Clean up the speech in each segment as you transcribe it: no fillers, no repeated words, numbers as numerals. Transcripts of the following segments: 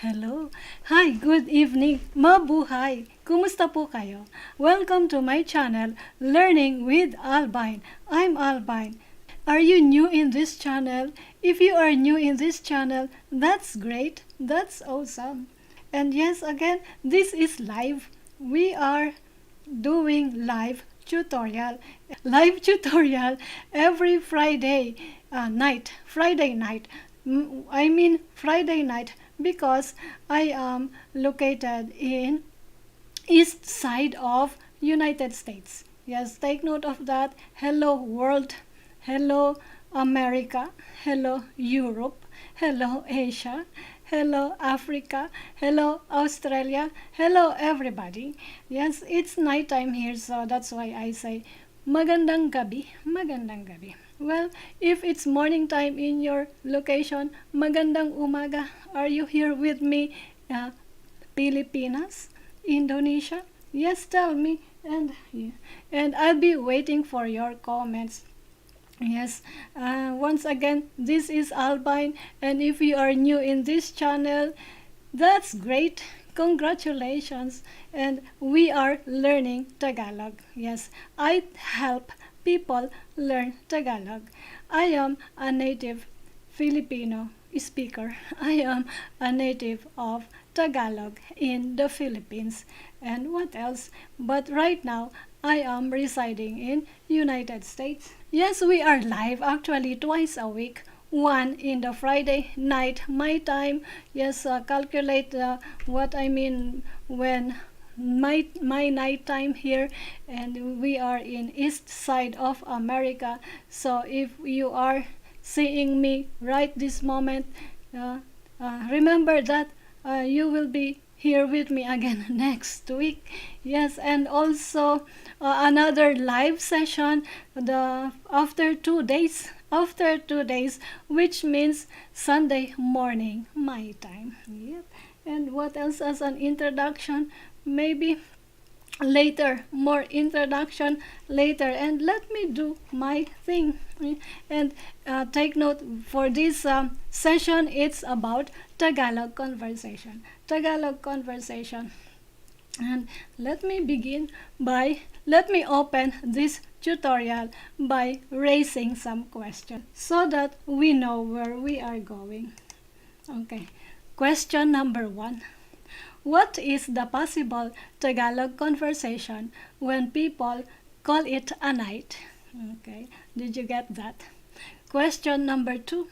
Hello. Hi, good evening. Mabuhay. Kumusta po kayo? Welcome to my channel, Learning with Albine. I'm Albine. Are you new in this channel? If you are new in this channel, that's great. That's awesome. And yes, again, this is live. We are doing live tutorial every Friday night. I mean Friday night because I am located in east side of United States. Yes, take note of that. Hello world, hello America, hello Europe, hello Asia, hello Africa, hello Australia, hello everybody. Yes, it's nighttime here, so that's why I say magandang gabi, magandang gabi. Well, if it's morning time in your location, magandang umaga. Are you here with me, Pilipinas, Indonesia? Yes, tell me, and I'll be waiting for your comments. Yes, once again, this is Albine, and if you are new in this channel, that's great. Congratulations. And we are learning Tagalog. Yes, I help people learn Tagalog. I am a native Filipino speaker. I am a native of Tagalog in the Philippines. And what else? But right now, I am residing in United States. Yes, we are live actually twice a week. One in the Friday night, my time. Yes, calculate what I mean when my night time here, and we are in east side of America. So if you are seeing me right this moment, remember that you will be here with me again next week. Yes, and also another live session the after 2 days, which means Sunday morning my time. Yep. And what else as an introduction? Maybe later, more introduction later, and let me do my thing. And take note, for this session it's about Tagalog conversation. And let me open this tutorial by raising some questions so that we know where we are going. Okay, question number 1. What is the possible Tagalog conversation when people call it a night? Okay, did you get that? Question number 2.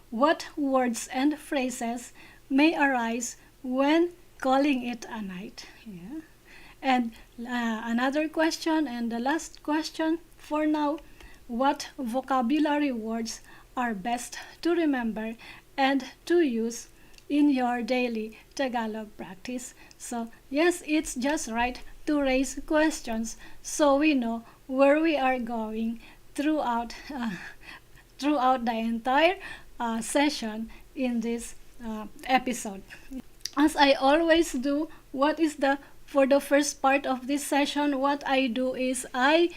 What words and phrases may arise when calling it a night? Yeah. And another question, and the last question for now, what vocabulary words are best to remember and to use in your daily Tagalog practice? So yes, it's just right to raise questions so we know where we are going throughout the entire session in this episode. As I always do, for the first part of this session, what I do is I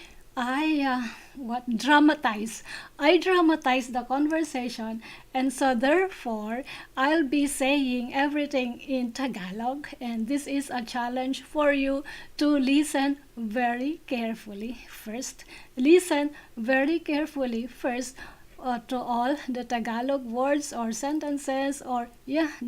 dramatize. I dramatize the conversation, and so therefore I'll be saying everything in Tagalog, and this is a challenge for you to listen very carefully first. Listen very carefully first to all the Tagalog words or sentences or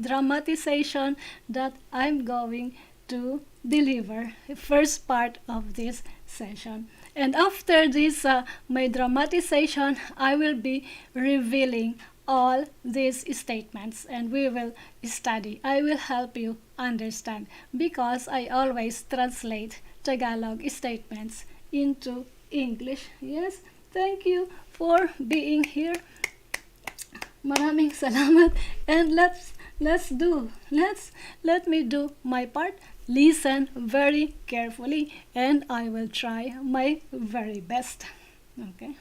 dramatization that I'm going to deliver first part of this session. And after this my dramatization, I will be revealing all these statements, and we will study. I will help you understand because I always translate Tagalog statements into English. Yes, thank you for being here. Maraming salamat, and let me do my part. Listen very carefully, and I will try my very best. Okay.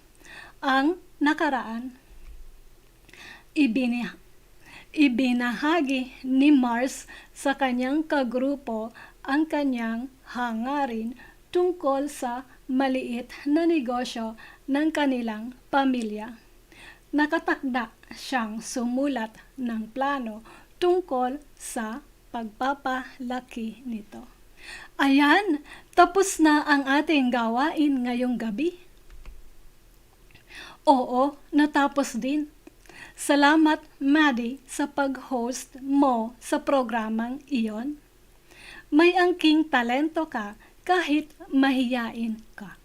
Ang nakaraan, ibinahagi ni Mars sa kanyang kagrupo ang kanyang hangarin tungkol sa maliit na negosyo ng kanilang pamilya. Nakatakda siyang sumulat ng plano tungkol sa pagpapalaki nito. Ayan, tapos na ang ating gawain ngayong gabi. Oo, natapos din. Salamat, Maddie, sa pag-host mo sa programang iyon. May angking talento ka kahit mahiyain ka.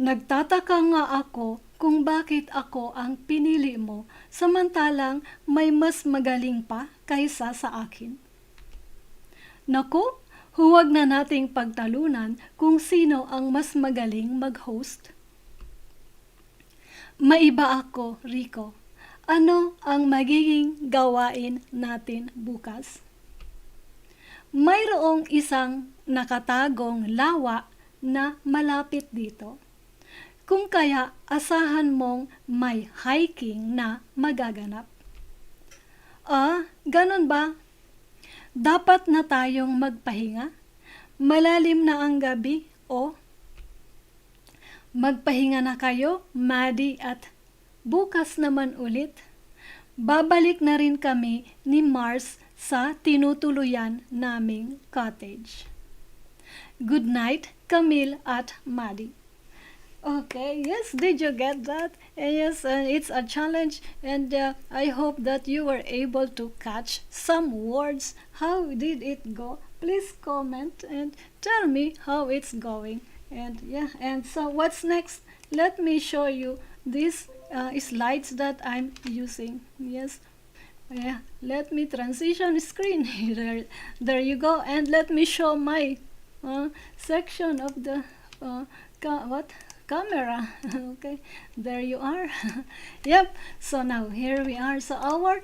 Nagtataka nga ako kung bakit ako ang pinili mo samantalang may mas magaling pa kaysa sa akin. Naku, huwag na nating pagtalunan kung sino ang mas magaling mag-host. Maiba ako, Rico. Ano ang magiging gawain natin bukas? Mayroong isang nakatagong lawa na malapit dito. Kung kaya asahan mong may hiking na magaganap. Ganun ba? Dapat na tayong magpahinga? Malalim na ang gabi o? Magpahinga na kayo, Maddie, at bukas naman ulit. Babalik na rin kami ni Mars sa tinutuluyan naming cottage. Good night, Camille at Maddie. Okay, yes, did you get that? Yes, it's a challenge, and I hope that you were able to catch some words. How did it go? Please comment and tell me how it's going. And yeah, and so what's next? Let me show you these slides that I'm using. Yes, yeah, let me transition screen. There you go, and let me show my section of the camera. Okay, there you are. Yep, so now here we are. So our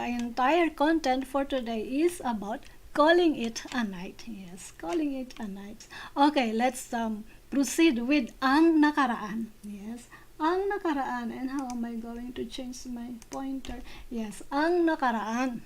entire content for today is about calling it a night. Yes, calling it a night. Okay, let's proceed with ang nakaraan. Yes, ang nakaraan. And how am I going to change my pointer? Yes, ang nakaraan.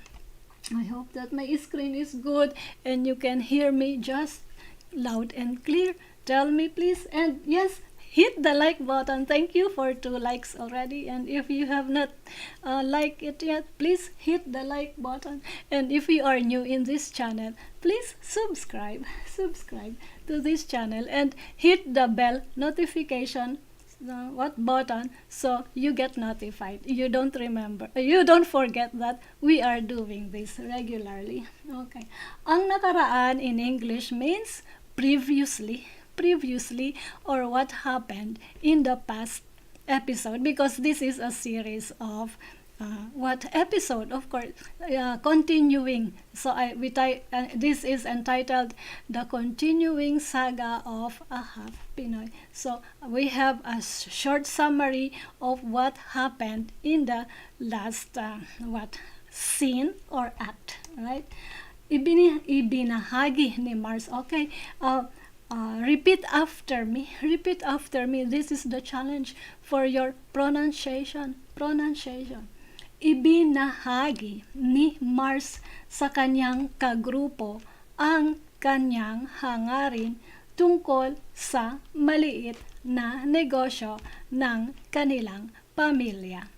I hope that my screen is good and you can hear me just loud and clear. Tell me please, and yes, hit the like button. Thank you for 2 likes already, and if you have not liked it yet, please hit the like button. And if you are new in this channel, please subscribe to this channel and hit the bell notification button so you get notified. You don't forget that we are doing this regularly. Okay, ang nakaraan in English means previously, or what happened in the past episode, because this is a series of what episode, of course, continuing. So this is entitled The Continuing Saga of a Half-Pinoy. So we have a short summary of what happened in the last scene or act, right? Ibinahagi ni Mars. Okay, repeat after me. This is the challenge for your pronunciation. Ibinahagi ni Mars sa kanyang kagrupo ang kanyang hangarin tungkol sa maliit na negosyo ng kanilang pamilya.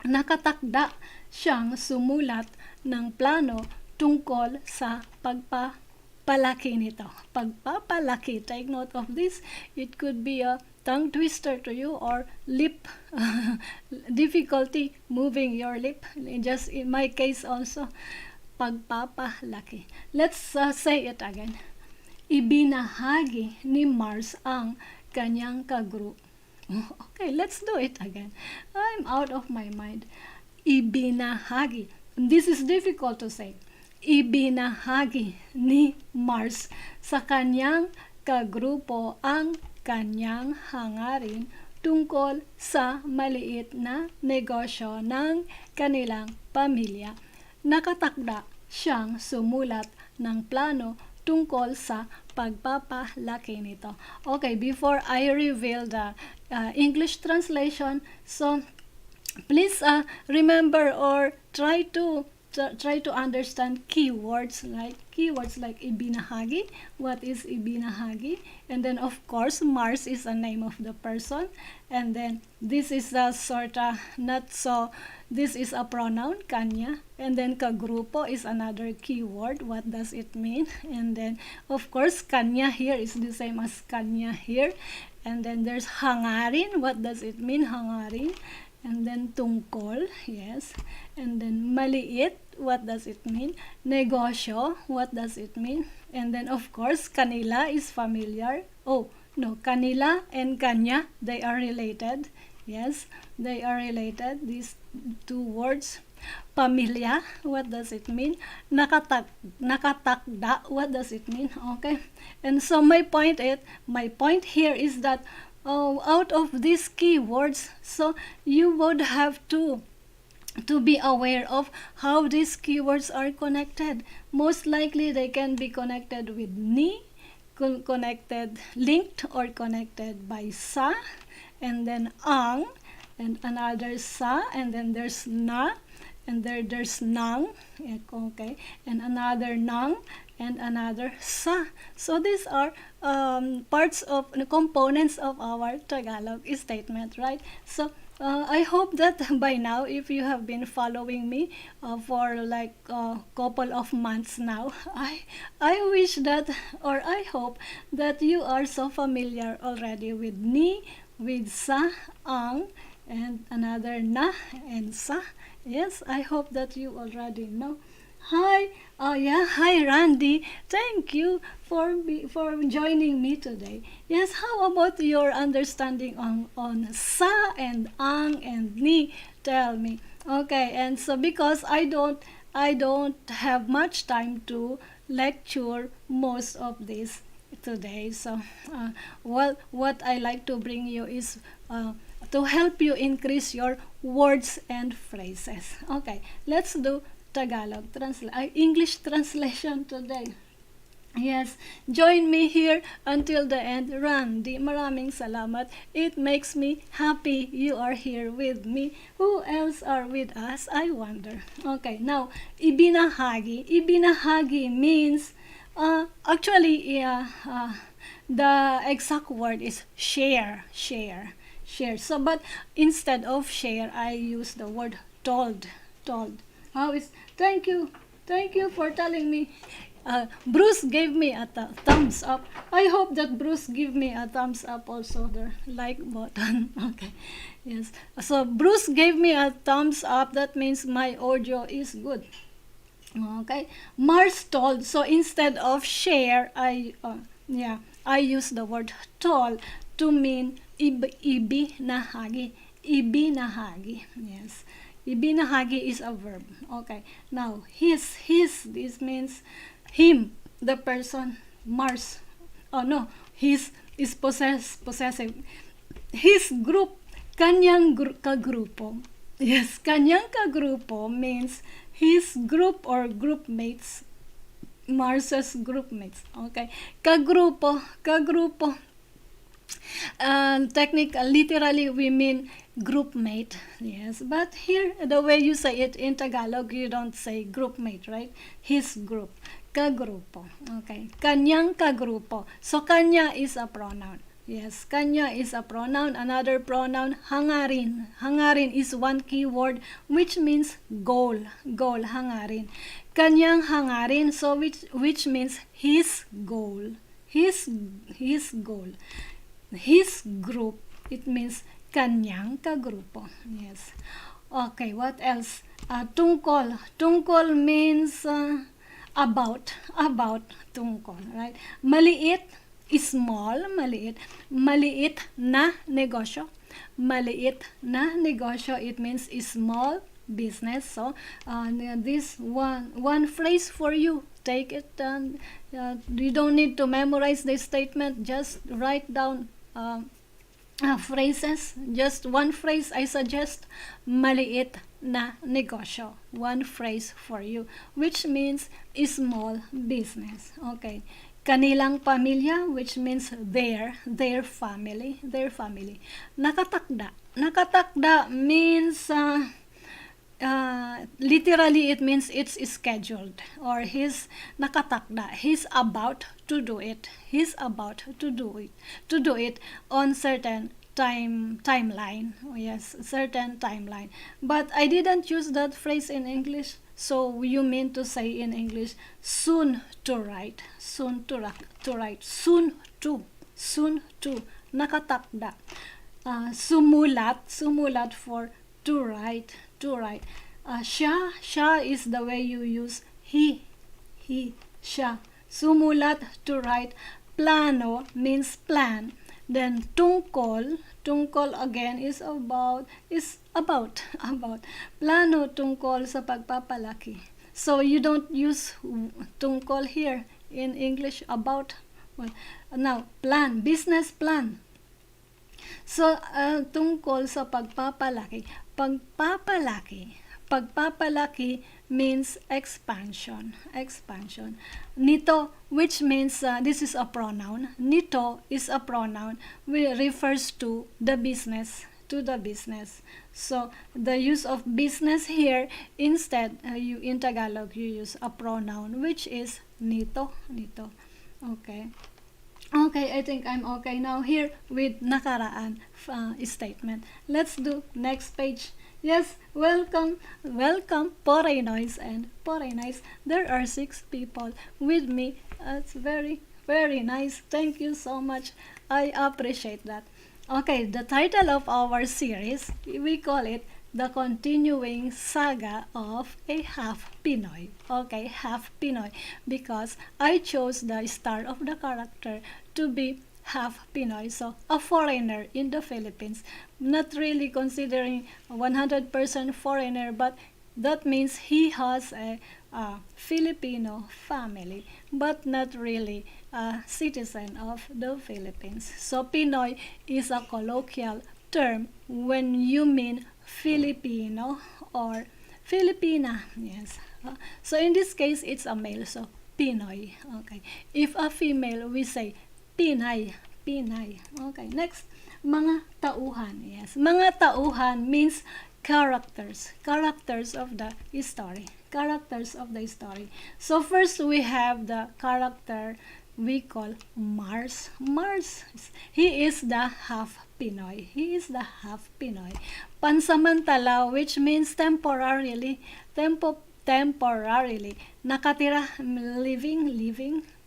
Nakatakda siyang sumulat ng plano tungkol sa pagpapalaki nito. Pagpapalaki, take note of this. It could be a tongue twister to you or lip difficulty moving your lip. Just in my case also, pagpapalaki. Let's say it again. Ibinahagi ni Mars ang kanyang kagrupo. Okay, let's do it again. I'm out of my mind. Ibinahagi. This is difficult to say. Ibinahagi ni Mars sa kanyang kagrupo ang kanyang hangarin tungkol sa maliit na negosyo ng kanilang pamilya. Nakatakda siyang sumulat ng plano tungkol sa pagpapalaki nito. Okay, before I reveal the English translation, so please remember or try to try to understand keywords like ibinahagi. What is ibinahagi? And then of course Mars is a name of the person, and then this is a sort of not so. This is a pronoun kanya, and then kagrupo is another keyword. What does it mean? And then of course kanya here is the same as kanya here, and then there's hangarin. What does it mean, hangarin? And then tungkol, yes. And then maliit, what does it mean? Negosyo, what does it mean? And then of course kanila is familiar. Oh no, kanila and kanya, they are related. Yes, they are related, these two words. Pamilya, what does it mean? Nakatakda, what does it mean? Okay, and so my point here is that out of these keywords, so you would have to be aware of how these keywords are connected. Most likely they can be connected with ni, connected, linked, or connected by sa, and then ang, and another sa, and then there's na, and there's nang, okay, and another nang, and another sa. So these are parts of components of our Tagalog statement, right? So I hope that by now, if you have been following me for like a couple of months now, I wish that, or I hope that you are so familiar already with ni, with sa, ang, and another na and sa. Yes, I hope that you already know. Hi, hi Randy. Thank you for joining me today. Yes, how about your understanding on sa and ang and ni? Tell me. Okay, and so because I don't have much time to lecture most of this today, so well, what I like to bring you is to help you increase your words and phrases. Okay, let's do Tagalog English translation today. Yes, join me here until the end. Randy, maraming salamat. It makes me happy you are here with me. Who else are with us? I wonder. Okay, now, ibinahagi. Ibinahagi means, actually, the exact word is share. So, but instead of share, I use the word told. How is, thank you for telling me. Bruce gave me a thumbs up. I hope that Bruce give me a thumbs up also, the like button. Okay, yes. So Bruce gave me a thumbs up. That means my audio is good. Okay, Mars told. So instead of share, I use the word told to mean ibinahagi. Ibinahagi. Yes. Ibinahagi is a verb. Okay. Now, his, this means him, the person, Mars. Oh no, his is possessive. His group, kanyang kagrupo. Yes, kanyang kagrupo means his group or group mates. Mars's group mates. Okay. Kagrupo. Literally we mean group mate, yes, but here the way you say it in Tagalog, you don't say group mate, right? His group, kagrupo. Okay, kanyang kagrupo. So kanya is a pronoun. Yes, kanya is a pronoun. Another pronoun, hangarin. Hangarin is one key word which means goal, hangarin. Kanyang hangarin, so which means his goal, his goal. His group, it means kanyang kagrupo. Yes. Okay, what else? Tungkol. Tungkol means about tungkol, right? Maliit, small, maliit na negosyo. Maliit na negosyo, it means small business. So this one phrase for you. Take it, and you don't need to memorize the statement. Just write down phrases. Just one phrase I suggest. Maliit na negosyo. One phrase for you, which means small business. Okay. Kanilang pamilya, which means their family. Nakatakda. Nakatakda means literally it means it's scheduled, or he's nakatakda, he's about to do it, he's about to do it on certain timeline. Oh, yes, certain timeline. But I didn't use that phrase in English, so you mean to say in English soon to write, soon to nakatakda. Sumulat for to write. Siya is the way you use siya. Sumulat to write. Plano means plan. Then tungkol again is about, about. Plano tungkol sa pagpapalaki. So you don't use tungkol here in English, about. Well, now, plan, business plan. So, tungkol sa pagpapalaki. Pagpapalaki means expansion. Nito, which means, this is a pronoun. Nito is a pronoun which refers to the business. So, the use of business here, instead, in Tagalog, you use a pronoun which is nito. Okay. Okay, I think I'm okay now here with nakaraan statement. Let's do next page. Yes, welcome, Porenoys and Porenoys. There are 6 people with me. It's very, very nice. Thank you so much. I appreciate that. Okay, the title of our series, we call it The Continuing Saga of a Half-Pinoy. Okay, Half-Pinoy, because I chose the star of the character to be half-Pinoy, so a foreigner in the Philippines. Not really considering 100% foreigner, but that means he has a Filipino family, but not really a citizen of the Philippines. So Pinoy is a colloquial term when you mean Filipino or Filipina. Yes. So in this case, it's a male, so Pinoy. Okay. If a female, we say Pinay. Okay. Next, mga tauhan. Yes. Mga tauhan means characters of the story. So first we have the character we call Mars. He is the half-Pinoy. Pansamantala, which means temporarily. Nakatira,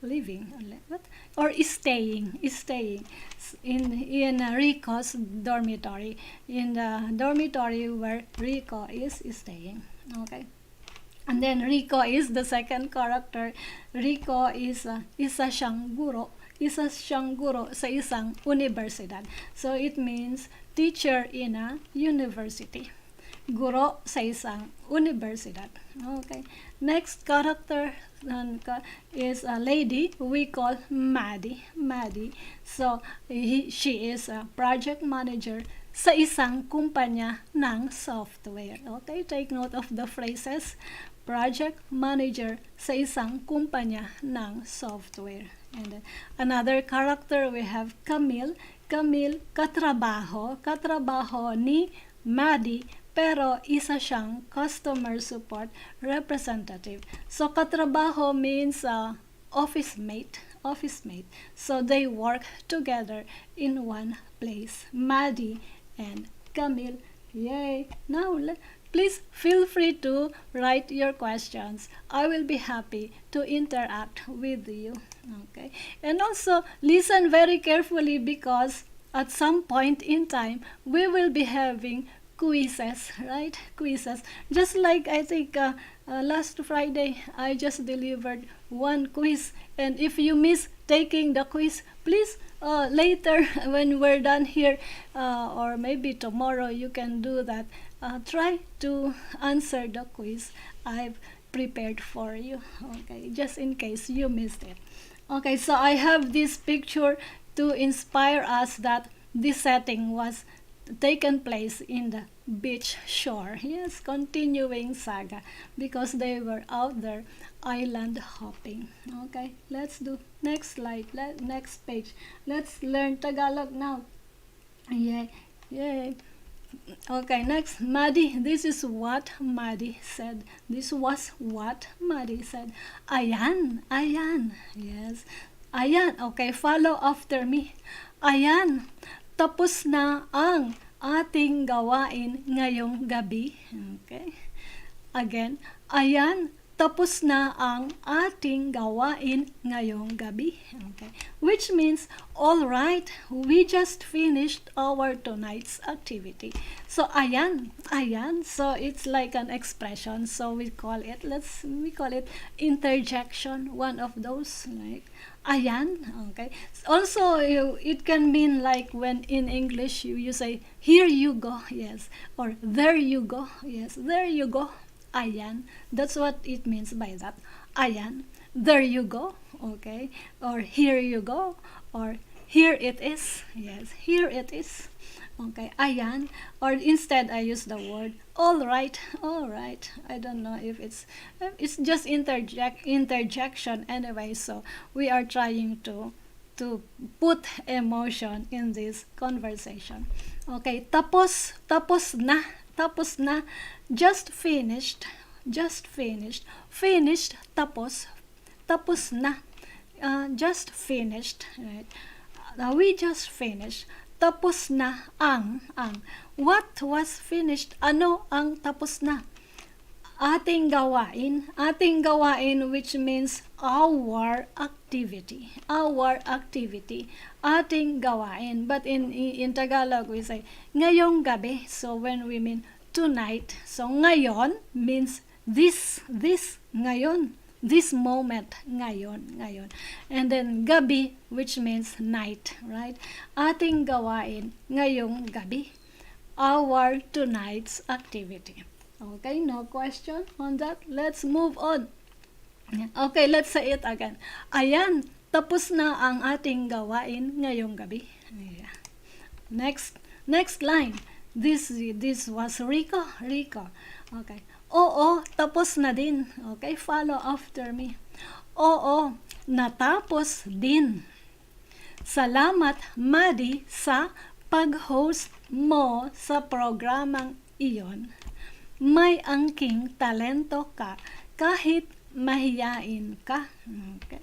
living, what? Or staying in Rico's dormitory. In the dormitory where Rico is staying. Okay. And then Rico is the second character. Rico is isa siyang guro sa isang universidad. So it means teacher in a university. Guro sa isang universidad. Okay. Next character is a lady we call Maddie. So she is a project manager sa isang kumpanya ng software. Okay, take note of the phrases. Project manager sa isang kumpanya ng software. And then another character we have Camille, katrabaho ni Maddie, pero isa siyang customer support representative. So katrabaho means office mate. So they work together in one place. Maddie and Camille. Yay! Now please feel free to write your questions. I will be happy to interact with you. Okay. And also listen very carefully, because at some point in time we will be having quizzes, right? Just like I think last Friday I just delivered one quiz, and if you miss taking the quiz, please later when we're done here, or maybe tomorrow, you can do that. Try to answer the quiz I've prepared for you. Okay, just in case you missed it. Okay, so I have this picture to inspire us that this setting was taken place in the beach shore. Yes, continuing saga, because they were out there island hopping. Okay, let's do next slide, next page. Let's learn Tagalog now. Yay. Okay, next, Maddie. This is what Maddie said. This was what Maddie said. Ayan, ayan. Yes. Ayan. Okay, follow after me. Ayan. Tapos na ang ating gawain ngayong gabi. Okay. Again, ayan, tapos na ang ating gawain ngayong gabi. Okay. Which means, all right, we just finished our tonight's activity. So, ayan, ayan. So, it's like an expression. So, we call it interjection, one of those, like, ayan. Okay. Also, it can mean like when in English you say, here you go, yes, or there you go, yes, there you go. Ayan. That's what it means by that. Ayan. There you go. Okay. Or here you go. Or here it is. Yes. Here it is. Okay. Ayan. Or instead I use the word all right. All right. I don't know if it's just interjection anyway. So we are trying to put emotion in this conversation. Okay. Tapos na. Tapos na. Just finished, finished, tapos na, just finished, right? We just finished, tapos na ang, what was finished, ano ang tapos na? Ating gawain, which means our activity, ating gawain. But in Tagalog we say ngayong gabi. So when we mean tonight, so ngayon means this ngayon, this moment, ngayon. And then gabi, which means night, right? Ating gawain ngayong gabi, our tonight's activity. Okay, no question on that. Let's move on. Okay, let's say it again. Ayan, tapos na ang ating gawain ngayong gabi. Yeah. Next line. This was Rico. Okay. Oo, tapos na din. Okay, follow after me. Oo, natapos din. Salamat, Maddie, sa pag-host mo sa programang iyon. May angking talento ka kahit mahiyain ka. Okay.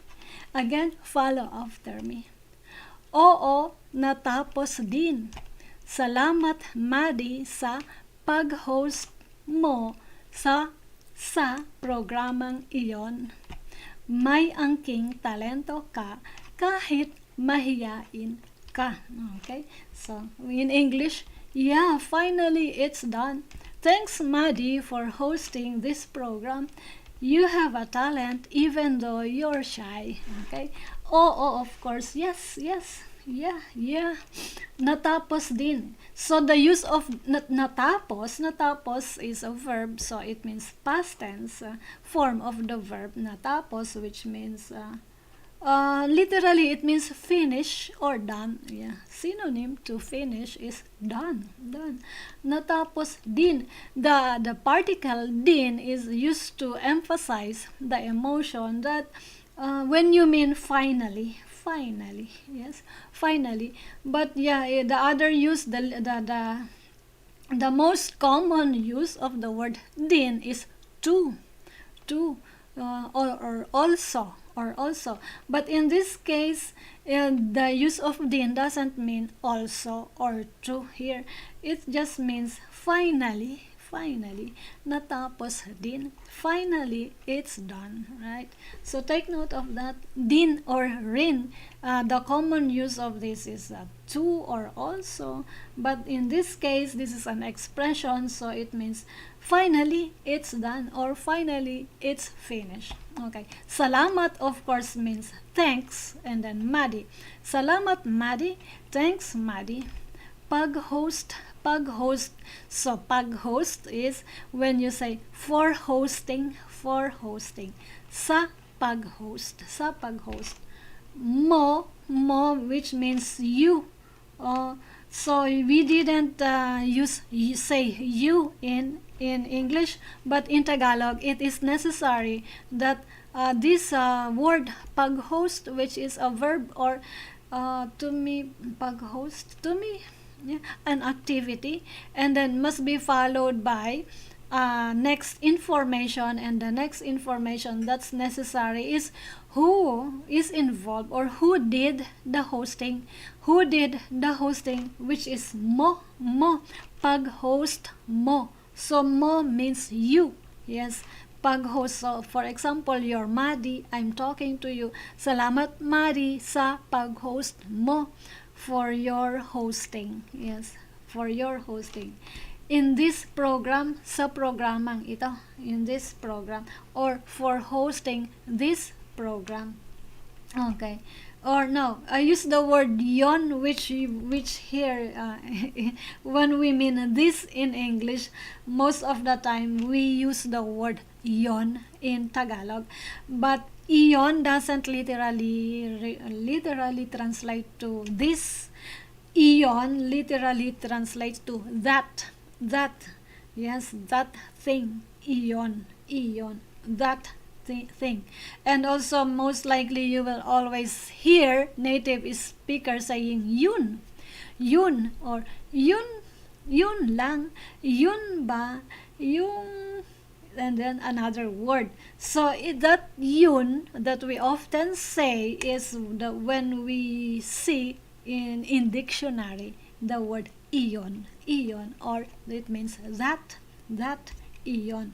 Again, follow after me. Oo, natapos din. Salamat, Maddie, sa pag-host mo sa programang iyon. May angking talento ka kahit mahiyain ka. Okay? So, in English, yeah, finally it's done. Thanks, Maddie, for hosting this program. You have a talent even though you're shy. Okay? Oh, of course. Yes. Yeah. Natapos din. So the use of natapos is a verb, so it means past tense form of the verb natapos, which means literally it means finish or done. Yeah. Synonym to finish is done. Natapos din. The particle din is used to emphasize the emotion that when you mean finally, yes, finally. But yeah, the other use, the most common use of the word din is to, or also. But in this case, the use of din doesn't mean also or to here. It just means finally, natapos din. Finally, it's done, right? So take note of that. Din or rin, the common use of this is to or also, but in this case, this is an expression, so it means finally, it's done, or finally, it's finished. Okay. Salamat, of course, means thanks, and then Maddie. Salamat, Maddie. Thanks, Maddie. Pag-host. So pag-host is when you say for hosting. Sa pag-host. Mo, which means you. So we didn't say you in English, but in Tagalog it is necessary that this word pag-host, which is a verb, or to me, pag-host, to me, Yeah, an activity, and then must be followed by next information, and the next information that's necessary is who is involved or who did the hosting. Who did the hosting, which is mo, pag-host mo. So mo means you. Yes, pag-host. So for example, you're Madi, I'm talking to you. Salamat Madi sa pag-host mo, for your hosting. Yes, for your hosting. In this program, sa programang ito, in this program, or for hosting this program. Okay. Or no, I use the word yon, which here, when we mean this in English, most of the time we use the word yon in Tagalog, but iyon doesn't literally translate to this. Iyon literally translates to that, yes, that thing. Iyon, that thing. And also, most likely you will always hear native speakers saying yun, or yun lang, yun ba, yung, and then another word. So that yun that we often say is when we see in dictionary the word iyon, or it means that iyon.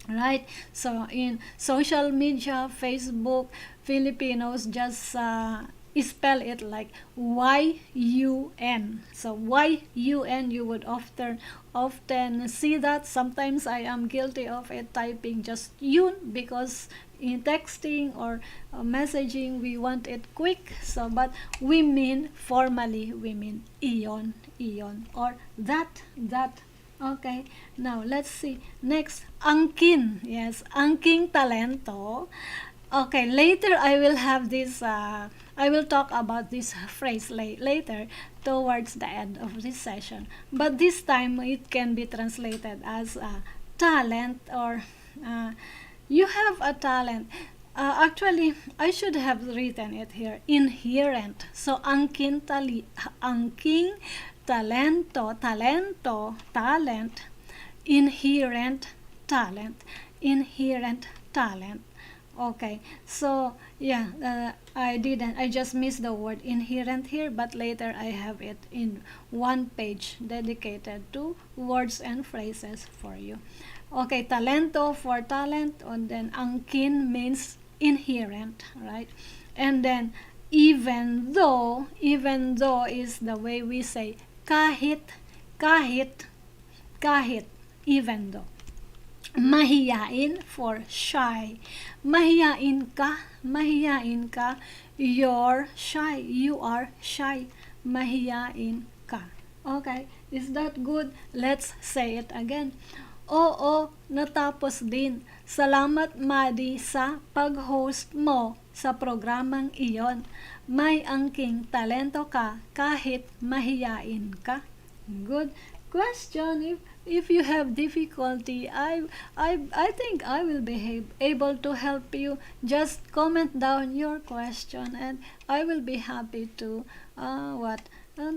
Right? So in social media, Facebook, Filipinos just spell it like Y-U-N. So Y-U-N, you would often see that. Sometimes I am guilty of it, typing just yun, because in texting or messaging we want it quick. So but we mean formally, we mean iyon, or that. Okay, now let's see. Next, angkin. Yes, angking talento. Okay, later I will have this, I will talk about this phrase later towards the end of this session. But this time it can be translated as talent, or you have a talent. Actually, I should have written it here, inherent. So, angking talento, talent, inherent talent. Okay, so yeah, I just missed the word inherent here, but later I have it in one page dedicated to words and phrases for you. Okay, talento for talent, and then angkin means inherent, right? And then even though is the way we say kahit, even though. Mahiyain for shy. Mahiyain ka, you're shy, you are shy. Mahiyain ka. Okay, is that good? Let's say it again. Oo, natapos din. Salamat Madi sa pag-host mo sa programang iyon. May angking talento ka kahit mahiyain ka. Good question. If you have difficulty, I think I will be able to help you. Just comment down your question, and I will be happy to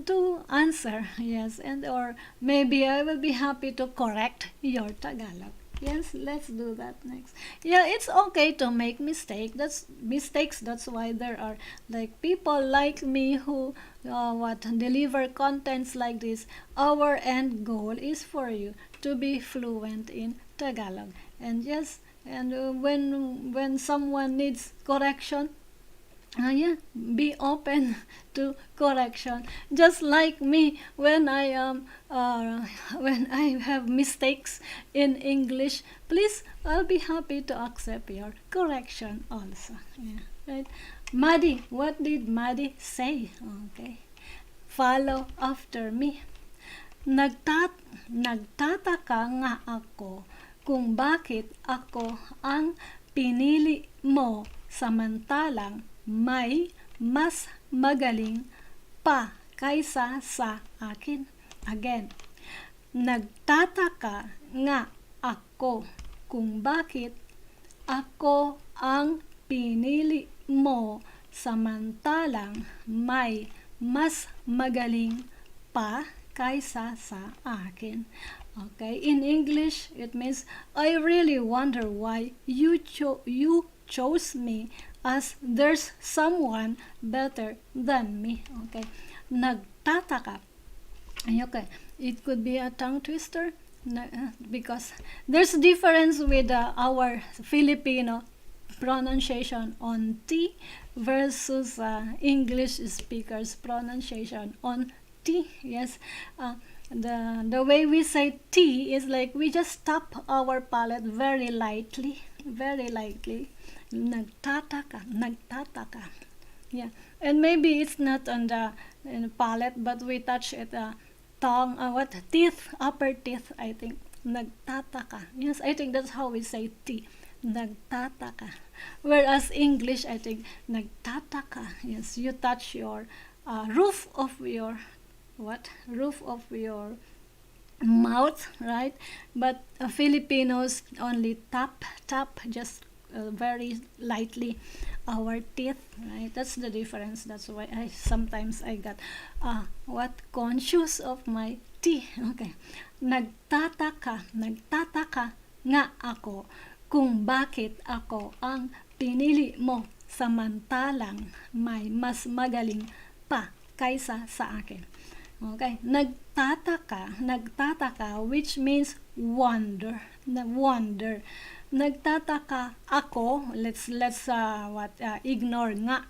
to answer. Yes, and or maybe I will be happy to correct your Tagalog. Yes, let's do that next. Yeah, it's okay to make mistakes. That's why there are like people like me who deliver contents like this. Our end goal is for you to be fluent in Tagalog. And yes, and when someone needs correction, yeah, be open to correction. Just like me, when I am when I have mistakes in English, please, I'll be happy to accept your correction also. Yeah, right. Madi, what did Madi say? Okay, follow after me. Nagtataka nga ako kung bakit ako ang pinili mo, samantalang may mas magaling pa kaysa sa akin. Again, nagtataka nga ako kung bakit ako ang pinili mo, samantalang may mas magaling pa kaysa sa akin. Okay, in English, it means, I really wonder why you chose me, as there's someone better than me. Okay, nagtataka. Okay, it could be a tongue twister because there's difference with our Filipino pronunciation on T versus English speakers pronunciation on T. Yes, the way we say T is like we just tap our palate very lightly, very lightly. Nagtataka, nagtataka. Yeah, and maybe it's not on the palate, but we touch it tongue, teeth, upper teeth, I think. Nagtataka. Yes, I think that's how we say T. Nagtataka. Whereas English, I think, nagtataka. Yes, you touch your roof of your, roof of your mouth, right? But Filipinos only tap, just very lightly our teeth, right? That's the difference. That's why sometimes I got conscious of my teeth. Okay, nagtataka nga ako kung bakit ako ang pinili mo samantalang may mas magaling pa kaysa sa akin. Okay, nagtataka, which means wonder. Nagtataka ako, let's ignore nga.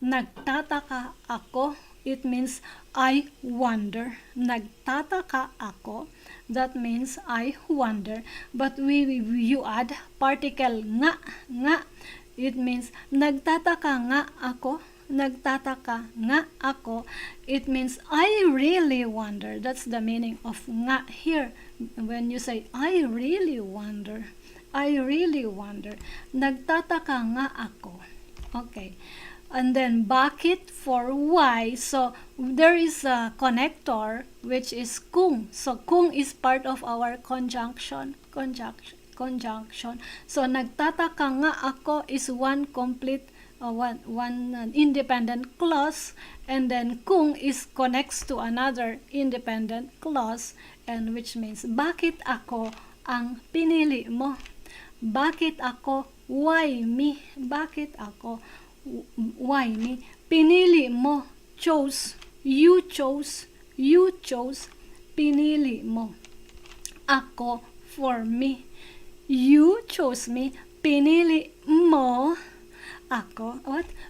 Nagtataka ako, it means I wonder. Nagtataka ako, that means I wonder. But you add particle nga, it means nagtataka nga ako. Nagtataka nga ako, it means I really wonder. That's the meaning of nga here. When you say I really wonder, nagtataka nga ako. Okay, and then bakit for why. So there is a connector which is kung. So kung is part of our conjunction. So nagtataka nga ako is one complete one independent clause, and then kung is connects to another independent clause, and which means bakit ako ang pinili mo. Bakit ako, why me. Bakit ako, why me. Pinili mo, chose, you chose, pinili mo. Ako, for me. You chose me, pinili mo ako.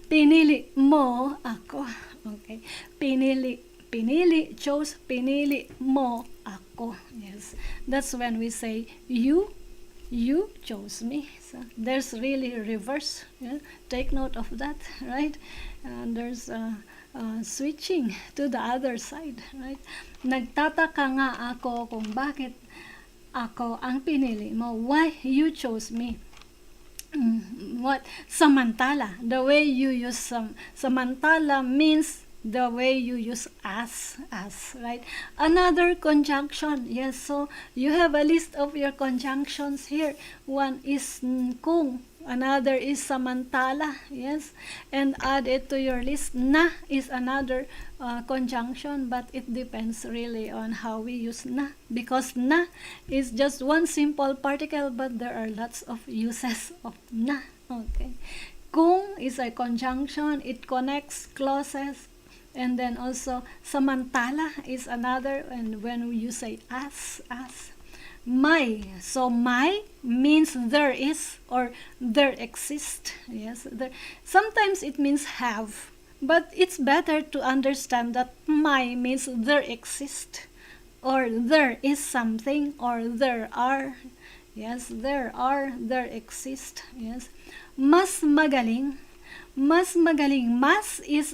Pinili mo ako. Okay, pinili, chose, pinili mo ako. Yes, that's when we say you chose me. So there's really reverse. Yeah? Take note of that, right? There's switching to the other side, right? Nagtataka nga ako kung bakit ako ang pinili mo. Why you chose me. Samantala, the way you use samantala means the way you use as, right? Another conjunction. Yes, so you have a list of your conjunctions here. One is kung, another is samantala. Yes, and add it to your list. Na is another conjunction, but it depends really on how we use na, because na is just one simple particle, but there are lots of uses of na. Okay, kung is a conjunction, it connects clauses. And then also samantala is another, and when you say as. My, so my means there is or there exists. Yes, there. Sometimes it means have, but it's better to understand that my means there exist, or there is something, or there are. Yes, there are, there exist. Yes, mas magaling. Mas magaling. Mas is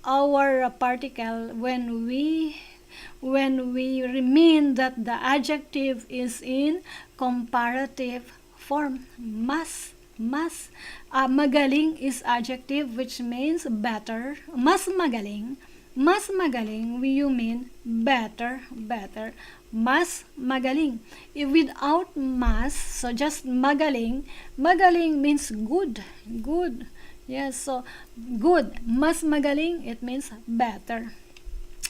our particle when we mean that the adjective is in comparative form. Mas magaling is adjective, which means better. Mas magaling you mean better. Mas magaling. If without mas, so just magaling means good. Yes, so good. Mas magaling, it means better.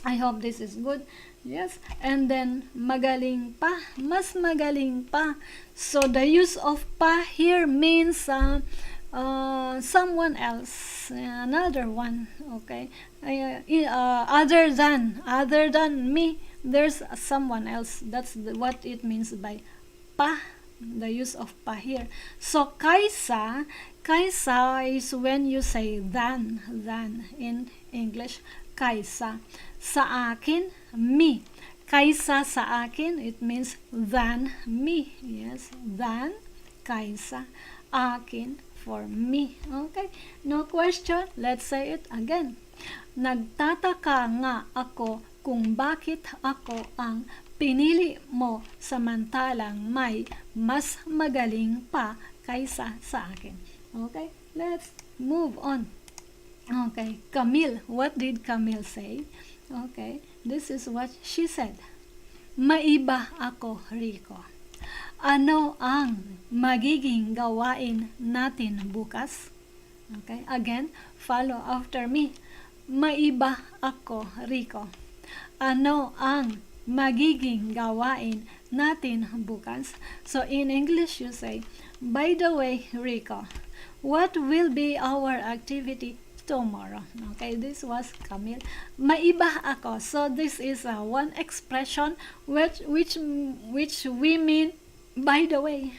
I hope this is good. Yes. And then, magaling pa. Mas magaling pa. So, the use of pa here means someone else. Another one. Okay. Other than me, there's someone else. That's what it means by pa. The use of pa here. So, kaysa is when you say than in English. Kaysa. Sa akin, me. Kaysa sa akin, it means than me. Yes, than, kaysa, akin, for me. Okay, no question. Let's say it again. Nagtataka nga ako kung bakit ako ang pinili mo samantalang may mas magaling pa kaysa sa akin. Okay, let's move on. Okay, Camille. What did Camille say? Okay, this is what she said. Maiba ako, Rico. Ano ang magiging gawain natin bukas? Okay, again, follow after me. Maiba ako, Rico. Ano ang magiging gawain natin bukas? So in English you say, by the way, Rico, what will be our activity tomorrow? Okay, this was Camille. Maiba ako. So this is one expression which we mean by the way.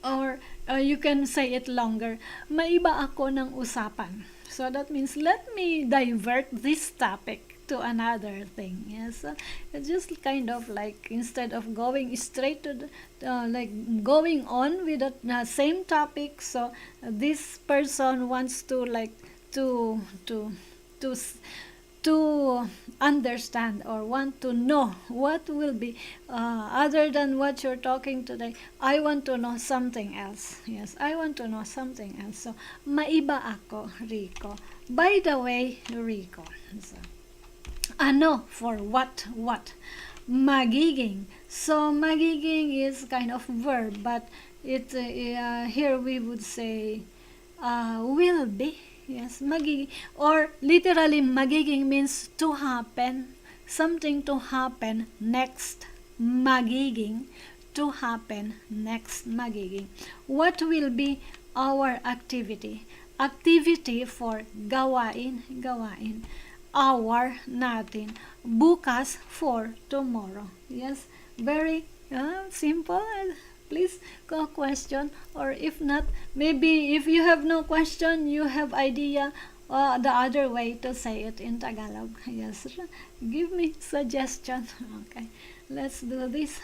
Or you can say it longer. Maiba ako ng usapan. So that means let me divert this topic to another thing. Yes, it's just kind of like instead of going straight to like going on with the same topic. So this person wants to like to understand or want to know what will be other than what you're talking today. I want to know something else. Yes, I want to know something else. So maiba ako, Rico. By the way, Rico. So, ano for what? Magiging. So magiging is kind of verb, but it here we would say will be. Yes, magiging, or literally magiging means to happen, something to happen next. Magiging, to happen next. Magiging. What will be our activity? Activity for gawain. Hour natin. Bukas for tomorrow. Yes, very simple. Please question, or if not, maybe if you have no question, you have idea the other way to say it in Tagalog. Yes, give me suggestion. Okay, let's do this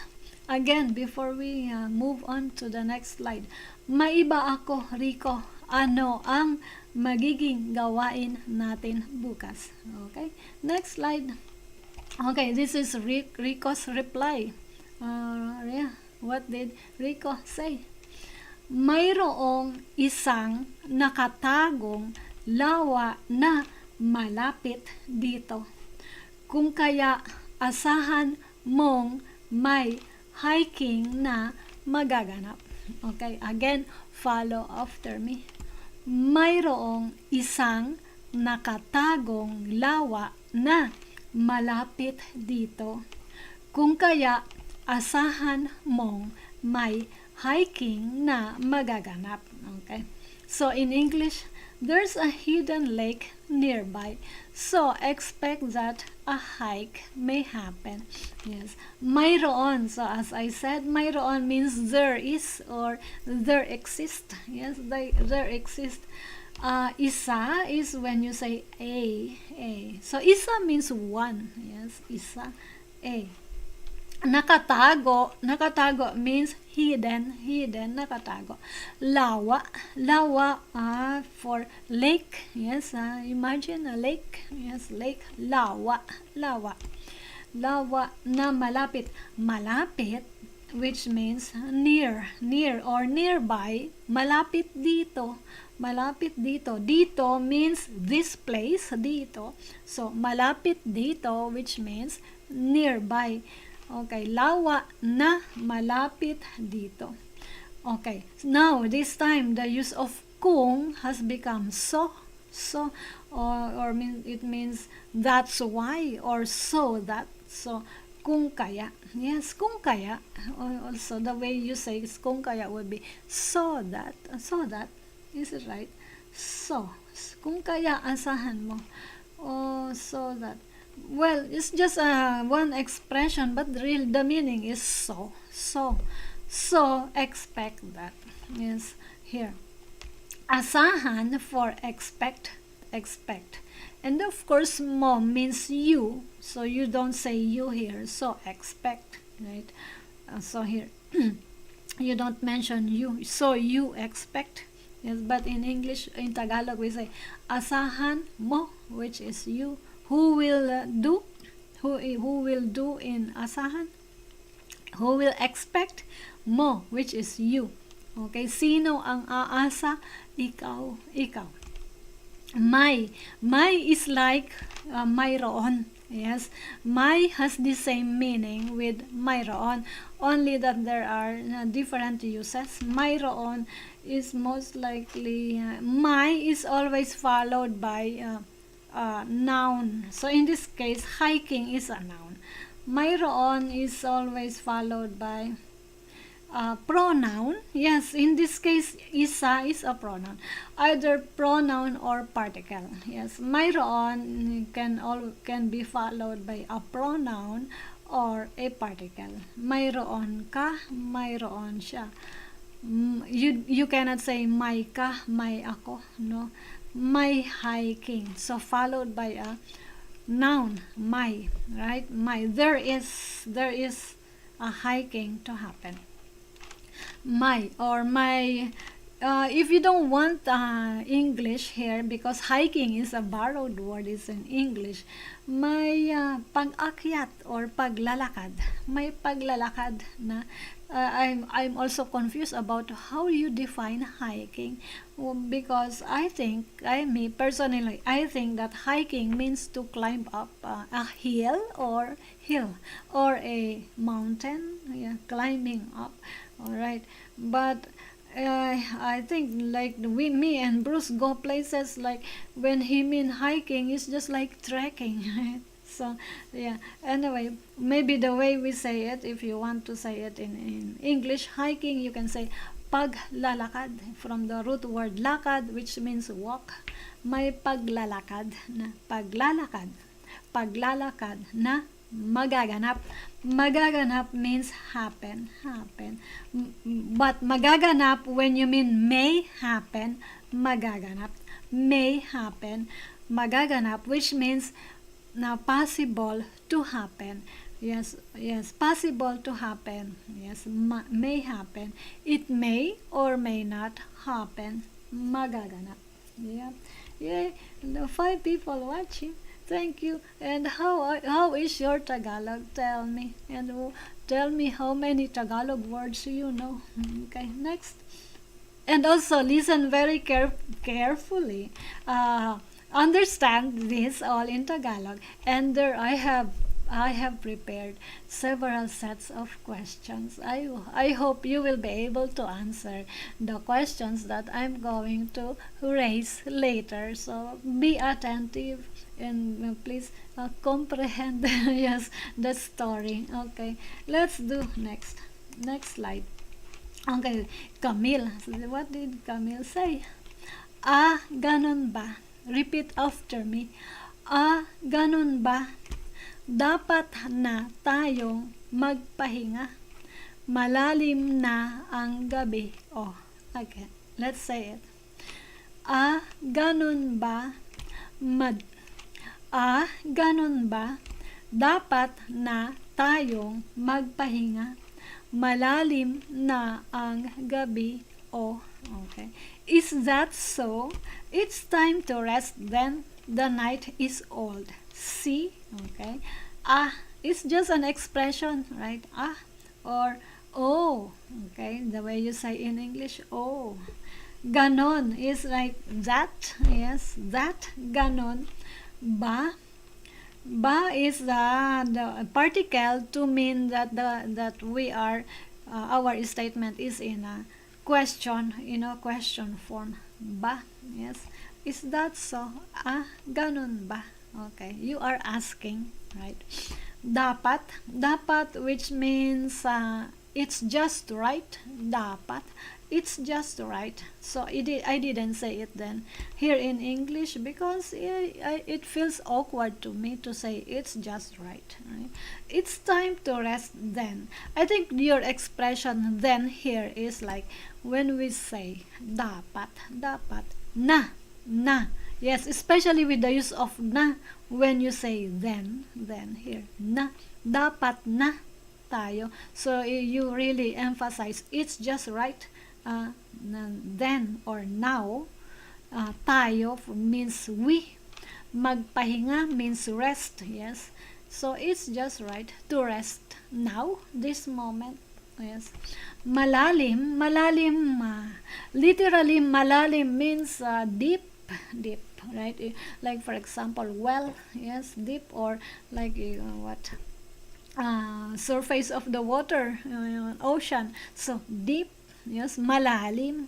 again before we move on to the next slide. Maiba ako, Rico. Ano ang magiging gawain natin bukas? Okay, next slide. Okay, this is Rico's reply. Yeah, what did Rico say? Mayroong isang nakatagong lawa na malapit dito. Kung kaya asahan mong may hiking na magaganap. Okay, again, follow after me. Mayroong isang nakatagong lawa na malapit dito. Kung kaya asahan mong may hiking na magaganap. Okay? So in English, there's a hidden lake nearby. So expect that a hike may happen. Yes. Mayroon. So as I said, mayroon means there is or there exists. Yes, there exists. Isa is when you say a. So isa means one. Yes, isa, a. Nakatago means hidden, nakatago. Lawa for lake. Yes, imagine a lake. Yes, lake. Lawa na malapit, which means near or nearby. Malapit dito. Dito means this place, dito. So malapit dito, which means nearby. Okay, lawa na malapit dito. Okay, now this time the use of kung has become so. So, or it means that's why, or so that. So, kung kaya. Yes, kung kaya. Also, the way you say is kung kaya would be so that. So that. Is it right? So, kung kaya asahan mo. Oh, so that. Well, it's just one expression, but the meaning is so. So expect that. Yes, here. Asahan for expect. And of course, mo means you, so you don't say you here. So expect, right? So here, you don't mention you. So you expect. Yes, but in English, in Tagalog, we say asahan mo, which is you. Who will do? Who will do in asahan? Who will expect? Mo, which is you. Okay, sino ang aasa? Ikaw. My is like mayroon. Yes, my has the same meaning with mayroon, only that there are different uses. Mayroon is most likely, my is always followed by noun. So in this case, hiking is a noun. Mayroon is always followed by pronoun. Yes, in this case, isa is a pronoun, either pronoun or particle. Yes, mayroon can be followed by a pronoun or a particle. Mayroon ka, mayroon siya. You cannot say may ka, may ako, no. May hiking, so followed by a noun, may, right? May, there is a hiking to happen. My, or my, if you don't want English here, because hiking is a borrowed word, is in English, may pag-akyat or paglalakad. May paglalakad na. I'm also confused about how you define hiking, because me personally, I think that hiking means to climb up a hill or a mountain. Yeah, climbing up. All right, but I think like me and Bruce go places like when he mean hiking, it's just like trekking, right? So yeah. Anyway, maybe the way we say it, if you want to say it in English, hiking, you can say paglalakad, from the root word lakad, which means walk. May paglalakad na na magaganap. Magaganap means happen. But magaganap, when you mean may happen, magaganap. May happen, magaganap, which means now possible to happen. Yes, possible to happen. Yes, may happen. It may or may not happen. Magaganap. Yeah. Yeah, 5 people watching. Thank you. And how is your Tagalog? Tell me. And tell me how many Tagalog words you know. Okay, next. And also listen very carefully. Understand this all in Tagalog. And there I have prepared several sets of questions. I hope you will be able to answer the questions that I'm going to raise later. So be attentive and please comprehend yes, the story. Okay, let's do next slide. Okay, Camille. What did Camille say? Ah, ganun ba? Repeat after me. Ah, ganun ba? Dapat na tayong magpahinga. Malalim na ang gabi. Oh, okay. Let's say it. Ah, ganun ba? Ganun ba? Dapat na tayong magpahinga. Malalim na ang gabi. Oh, okay. Is that so? It's time to rest then. The night is old. See? Okay. It's just an expression, right? Or oh. Okay. The way you say in English, oh. Ganon is like that. Yes, that. Ganon. Ba is the particle to mean that we are our statement is in a question, question form. Ba, yes. Is that so? Ganun ba? Okay, you are asking, right? Dapat, dapat, which means it's just right. Dapat, it's just right. So I didn't say it then here in English because it feels awkward to me to say it's just right, right? It's time to rest then. I think your expression then here is like when we say dapat, dapat, na. Yes, especially with the use of na when you say then here, na. Dapat na tayo. So you really emphasize it's just right. Then or now, tayo means we. Magpahinga means rest. Yes. So it's just right to rest now, this moment. Yes. Malalim, literally malalim means deep, right? Like for example, well, yes, deep, or like what? Surface of the water, ocean. So deep, yes, malalim.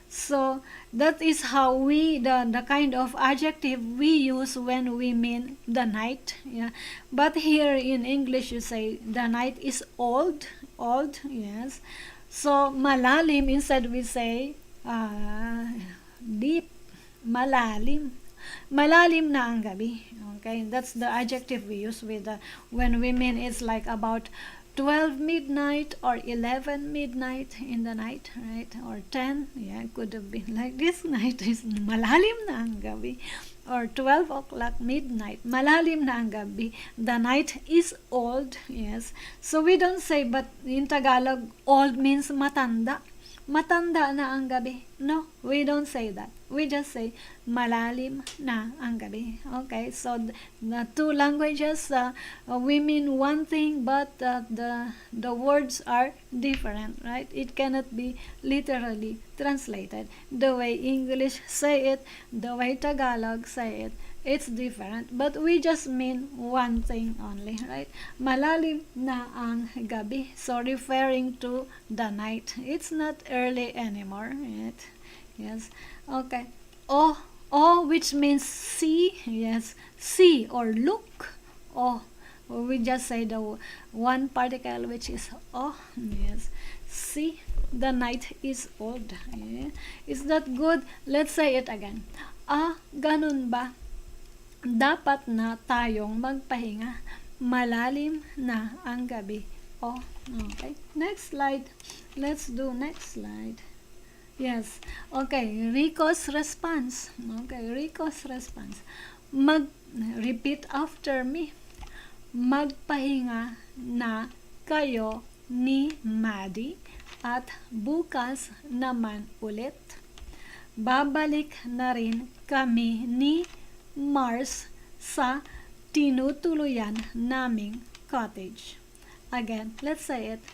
So that is how we the kind of adjective we use when we mean the night. Yeah, but here in English you say the night is old. Yes. So malalim, instead we say deep, malalim. Malalim na ang gabi. Okay, that's the adjective we use with when we mean it's like about 12 midnight or 11 midnight in the night, right? Or 10, yeah, could have been like this night is malalim na ang gabi. Or 12 o'clock midnight, malalim na ang gabi. The night is old, yes. So we don't say, but in Tagalog, old means matanda. Matanda na ang gabi. No, we don't say that. We just say malalim na ang gabi. Okay, so the two languages, we mean one thing, but the words are different, right? It cannot be literally translated. The way English say it, the way Tagalog say it, it's different, but we just mean one thing only, right? Malalim na ang gabi, so referring to the night. It's not early anymore, right? Yes. Okay. Oh, which means see. Yes, see or look. Oh, we just say the one particle which is oh. Yes, see, the night is old. Yeah. Is that good? Let's say it again. Ganun ba? Dapat na tayong magpahinga. Malalim na ang gabi. Oh, okay. Next slide. Let's do next slide. Yes. Okay. Rico's response. Okay. Rico's response. Repeat after me. Magpahinga na kayo ni Maddie at bukas naman ulit. Babalik na rin kami ni Mars sa tinutuluyan naming cottage. Again, let's say it.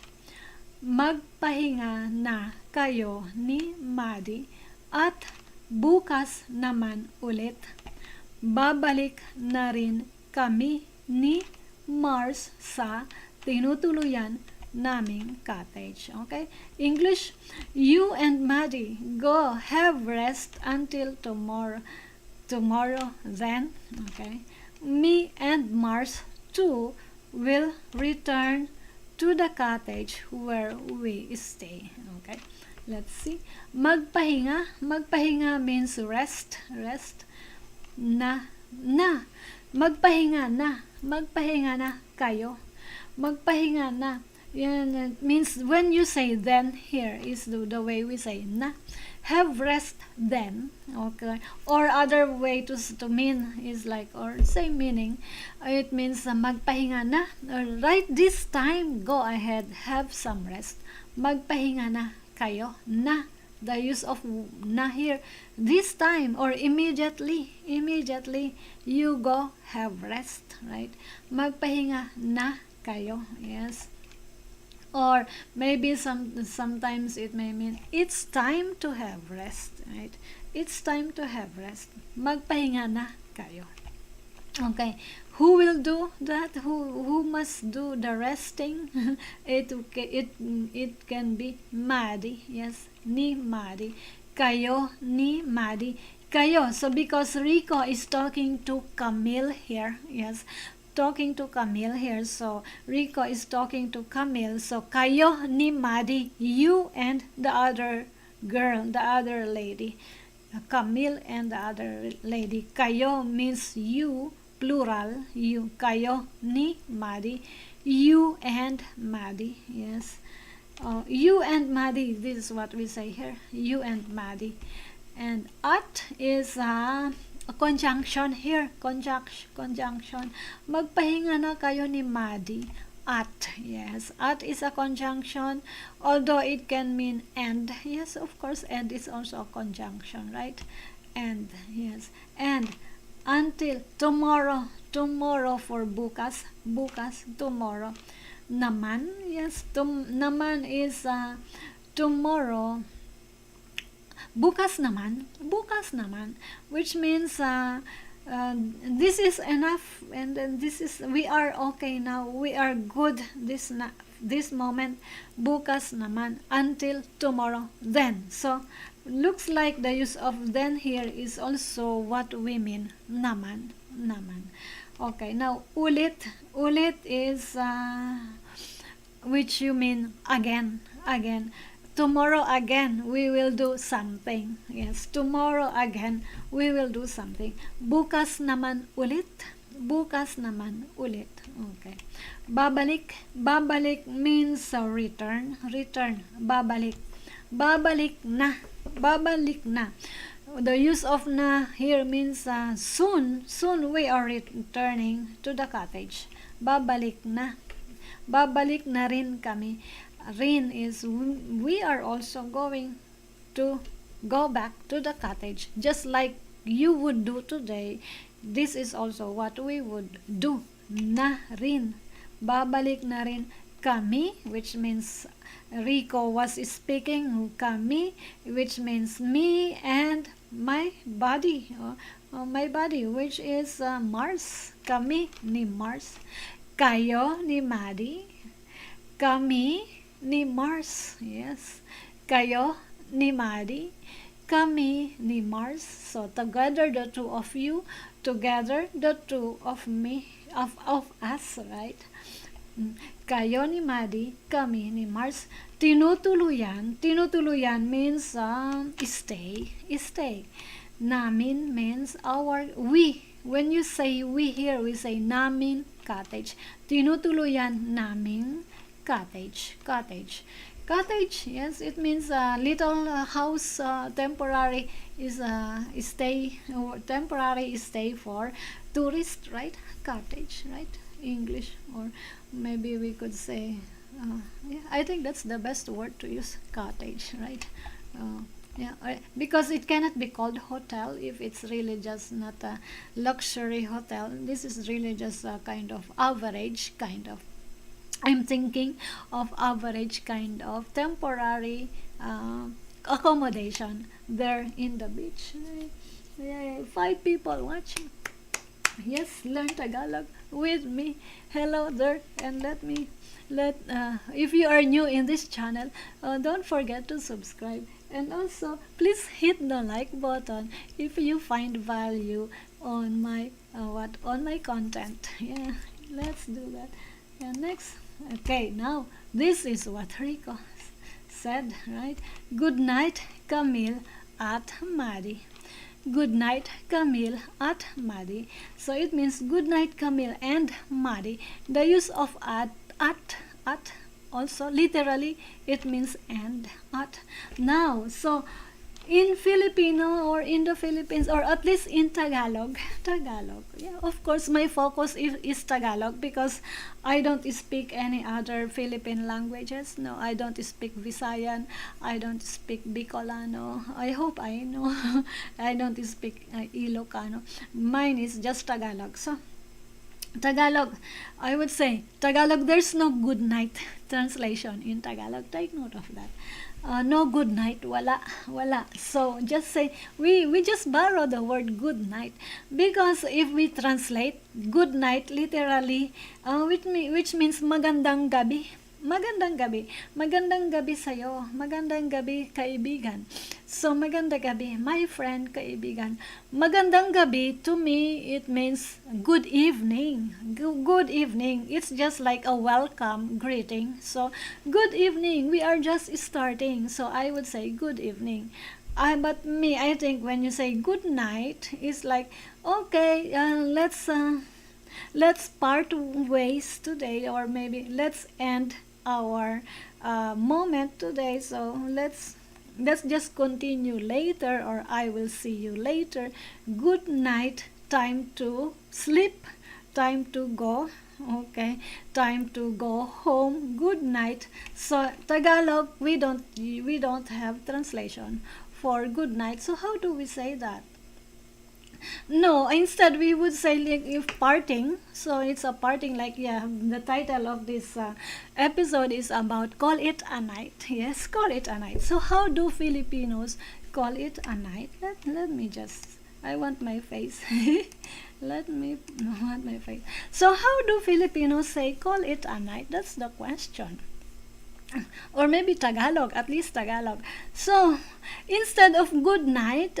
Magpahinga na kayo ni Maddie at bukas naman ulit. Babalik na rin kami ni Mars sa tinutuluyan naming cottage. Okay? English, you and Maddie go have rest until tomorrow. Then, okay, me and Mars too will return to the cottage where we stay. Okay, let's see. Magpahinga means rest. Magpahinga na kayo. Magpahinga na. Yan, it means when you say then, here is the way we say na. Have rest then, okay, or other way to mean is like, or same meaning, it means magpahinga na, right this time, go ahead, have some rest. Magpahinga na kayo, na, the use of na here, this time or immediately you go have rest, right? Magpahinga na kayo, yes. Or maybe sometimes it may mean it's time to have rest, right? It's time to have rest. Magpahinga na kayo. Okay, who will do that? Who must do the resting? It can be Maddie, yes, ni Maddie. Kayo ni Maddie. Kayo. So because Rico is talking to Camille here. Yes. Talking to Camille here. So Rico is talking to Camille. So kayo ni Maddie. You and the other girl, the other lady. Camille and the other lady. Kayo means you, plural. You. Kayo ni Maddie. You and Maddie. Yes. You and Maddie. This is what we say here. You and Maddie. And at is a conjunction here. Conjunction. Magpahinga na kayo ni Maddie. At. Yes. At is a conjunction. Although it can mean and. Yes, of course. And is also a conjunction, right? And. Yes. And. Until tomorrow. Tomorrow for bukas. Bukas. Tomorrow. Naman. Yes. Naman is tomorrow. Bukas naman, which means this is enough, and then this is, we are okay now, we are good this moment. Bukas naman, until tomorrow, then. So looks like the use of then here is also what we mean, naman. Okay, now ulit is which you mean again. Tomorrow again, we will do something. Yes, tomorrow again, we will do something. Bukas naman ulit. Okay. Babalik means return. Babalik na. The use of na here means soon we are returning to the cottage. Babalik na rin kami. Rin is we are also going to go back to the cottage, just like you would do today. This is also what we would do. Na rin. Babalik na rin kami, which means Rico was speaking. Kami, which means me and my body. My body, which is Mars. Kami ni Mars. Kayo ni Maddie. Kami ni Mars. Yes. Kayo ni Maddie. Kami ni Mars. So together the two of you, together the two of me, of us, right? Kayo ni Maddie, kami ni Mars. Tinutuluyan means stay. Namin means our, we. When you say we here, we say namin cottage. Tinutuluyan namin cottage. Yes, it means a little house, temporary is temporary stay for tourists, right? Cottage, right? English, or maybe we could say I think that's the best word to use, cottage, right? Because it cannot be called hotel if it's really just not a luxury hotel. This is really just a kind of average kind of, I'm thinking of average kind of temporary accommodation there in the beach. Yay, 5 people watching. Yes, learn Tagalog with me. Hello there, and if you are new in this channel, don't forget to subscribe, and also please hit the like button if you find value on my content. Yeah, let's do that. And next. Okay, now this is what Rico said, right? Good night, Camille at Maddie. Good night, Camille at Maddie. So it means good night, Camille and Maddie. The use of at also literally it means and at. Now, so in Filipino or in the Philippines, or at least in Tagalog, yeah, of course my focus is Tagalog because I don't speak any other Philippine languages. No, I don't speak Visayan, I don't speak Bicolano, I hope I know. I don't speak Ilocano. Mine is just Tagalog. So Tagalog, I would say Tagalog, there's no good night translation in Tagalog. Take note of that. No good night, wala. So just say, we just borrow the word good night, because if we translate good night literally, which means magandang gabi, magandang gabi. Magandang gabi sa'yo. Magandang gabi, kaibigan. So, magandang gabi, my friend, kaibigan. Magandang gabi, to me, it means good evening. Good evening. It's just like a welcome greeting. So, good evening. We are just starting. So, I would say good evening. But me, I think when you say good night, it's like, okay, let's part ways today, or maybe let's end our moment today. So let's just continue later, or I will see you later. Good night. Time to sleep. Time to go. Okay, time to go home. Good night. So Tagalog, we don't have translation for good night. So how do we say that? No, instead we would say like if parting. So it's a parting, like, yeah, the title of this episode is about call it a night. Yes, call it a night. So how do Filipinos call it a night? Let me just, I want my face. Let me want my face. So how do Filipinos say call it a night? That's the question. Or maybe Tagalog, at least Tagalog. So instead of good night,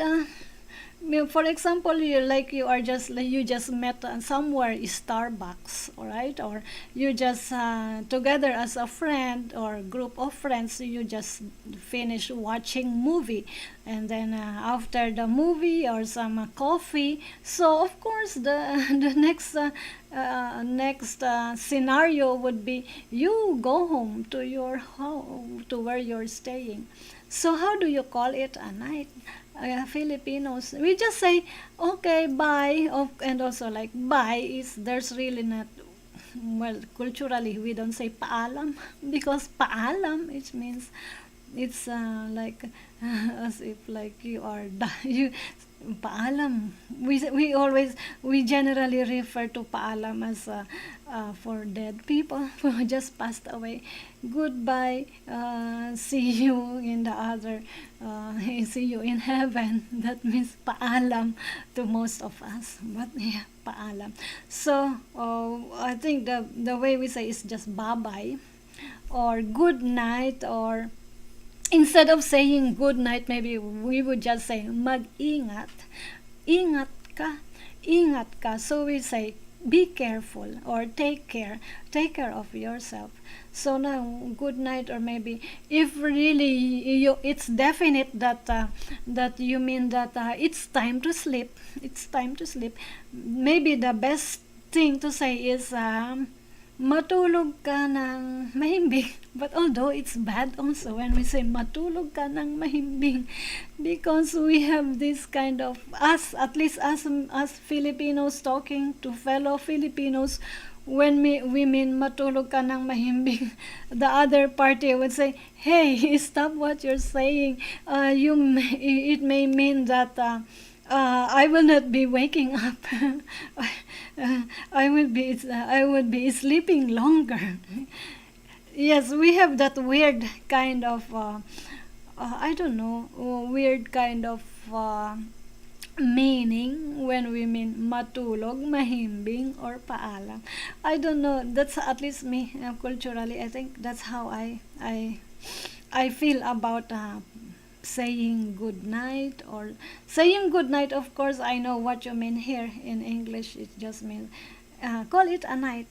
for example, you just met somewhere, Starbucks, all right, or you just together as a friend or group of friends, you just finish watching movie, and then after the movie or some coffee. So of course the the next scenario would be you go home to your home, to where you're staying. So how do you call it a night? Filipinos, we just say okay, bye. And also, like, bye is, there's really not, well, culturally we don't say paalam because paalam, it means it's like as if like you are you paalam. We generally refer to paalam as for dead people who just passed away. Goodbye, see you in the other, see you in heaven. That means paalam to most of us. But yeah, paalam. So I think the way we say is just bye bye or good night, or instead of saying good night, maybe we would just say mag-ingat. Ingat ka. Ingat ka. So we say be careful or take care. Take care of yourself. So now good night, or maybe if really it's definite that that you mean that it's time to sleep. It's time to sleep. Maybe the best thing to say is matulog ka ng mahimbing. But although it's bad also when we say matulog ka ng mahimbing, because we have this kind of, us, at least as Filipinos talking to fellow Filipinos, when we mean matulog ka ng mahimbing, the other party would say, hey, stop what you're saying. It may mean that I will not be waking up. I would be sleeping longer. Yes, we have that weird kind of I don't know, weird kind of meaning when we mean matulog, mahimbing, or paalam. I don't know. That's at least me, culturally. I think that's how I feel about saying good night, or saying good night. Of course, I know what you mean here in English. It just means call it a night.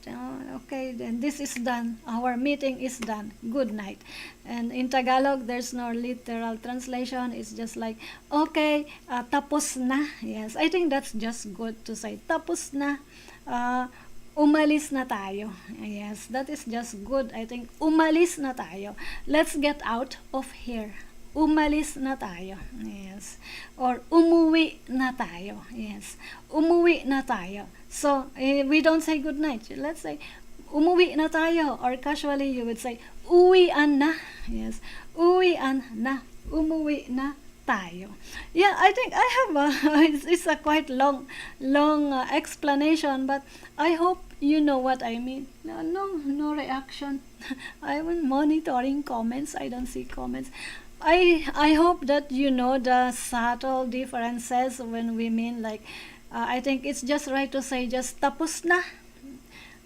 Okay, then this is done. Our meeting is done. Good night. And in Tagalog, there's no literal translation. It's just like, okay, tapos na. Yes, I think that's just good to say. Tapos na. Umalis na tayo. Yes, that is just good. I think umalis na tayo. Let's get out of here. Umalis na tayo. Yes. Or umuwi na tayo. Yes. Umuwi na tayo. So, we don't say good night. Let's say, umuwi na tayo. Or casually, you would say, uwian na. Yes. Uwian na. Umuwi na tayo. Yeah, I think I have it's a quite long explanation, but I hope you know what I mean. No reaction. I'm monitoring comments. I don't see comments. I hope that you know the subtle differences when we mean, like, I think it's just right to say just tapos na.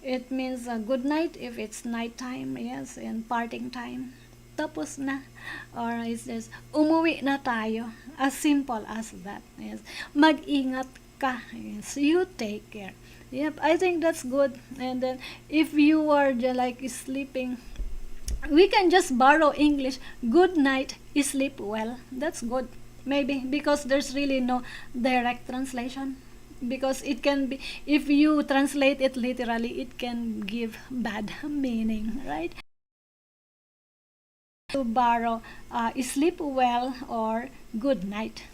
It means good night if it's nighttime, yes, and parting time. Tapos na. Or is this, umuwi na tayo. As simple as that. Yes. Mag-ingat ka. Yes. You take care. Yep, I think that's good. And then, if you are like sleeping, we can just borrow English. Good night, sleep well. That's good. Maybe because there's really no direct translation. Because it can be, if you translate it literally, it can give bad meaning, right? To borrow sleep well or good night.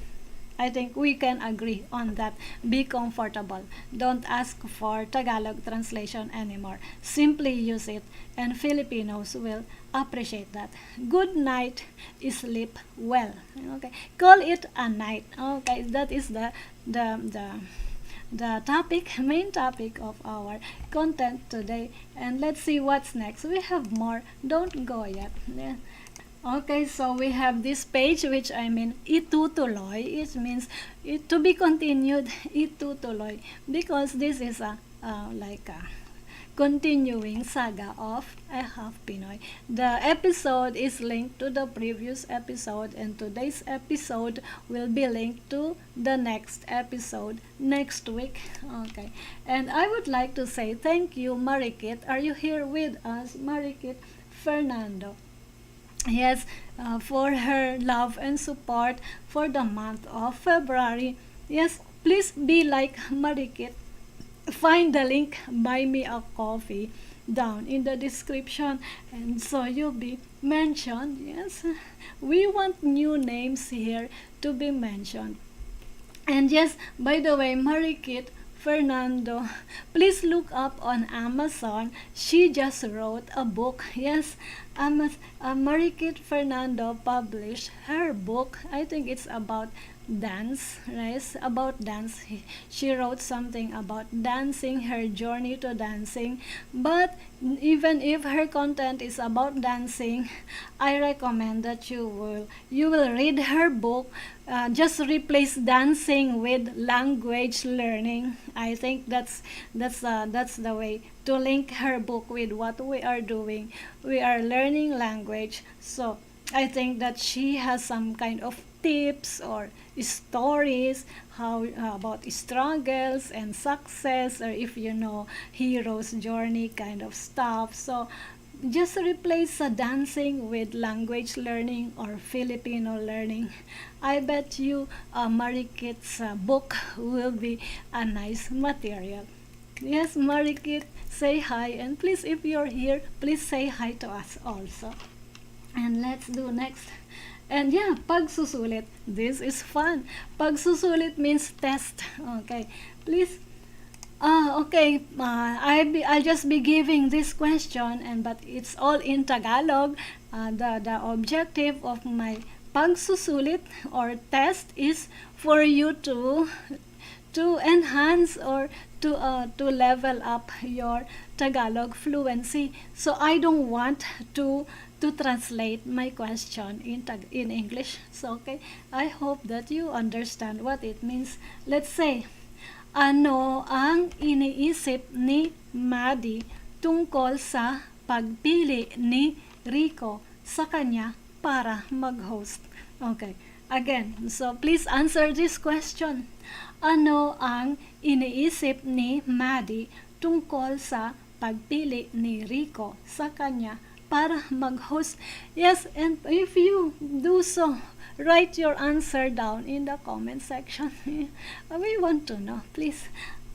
I think we can agree on that. Be comfortable. Don't ask for Tagalog translation anymore. Simply use it, and Filipinos will appreciate that. Good night, sleep well. Okay, call it a night. Okay, that is the the the topic, main topic of our content today. And let's see what's next. We have more. Don't go yet. Yeah. Okay, so we have this page which I mean itutuloy. It means to be continued. Itutuloy, because this is a like a continuing saga of a half-Pinoy. The episode is linked to the previous episode, and today's episode will be linked to the next episode next week. Okay, and I would like to say thank you, Marikit. Are you here with us, Marikit Fernando? Yes, for her love and support for the month of February. Yes, please be like Marikit. Find the link, buy me a coffee, down in the description, and so you'll be mentioned. Yes, we want new names here to be mentioned. And yes, by the way, Marikit Fernando, please look up on Amazon. She just wrote a book. Yes, Marikit Fernando published her book. I think it's about dance, right? About dance. She wrote something about dancing, her journey to dancing. But even if her content is about dancing, I recommend that you will read her book. Just replace dancing with language learning. I think that's the way to link her book with what we are doing. We are learning language, so I think that she has some kind of tips or stories how about struggles and success, or if you know hero's journey kind of stuff. So just replace dancing with language learning or Filipino learning. I bet you Marikit's book will be a nice material. Yes, Marikit, say hi, and please, if you're here, please say hi to us also. And let's do next. And yeah, pagsusulit. This is fun. Pagsusulit means test. Okay, please. Okay. I'll just be giving this question, but it's all in Tagalog. The objective of my pagsusulit or test is for you to enhance or to level up your Tagalog fluency. So I don't want to translate my question in English. So okay, I hope that you understand what it means. Let's say, ano ang iniisip ni Maddie tungkol sa pagpili ni Rico sa kanya para mag-host? Okay, again, so please answer this question. Ano ang iniisip ni Maddie tungkol sa pagpili ni Rico sa kanya para mag-host? Yes, and if you do so, write your answer down in the comment section. We want to know, please.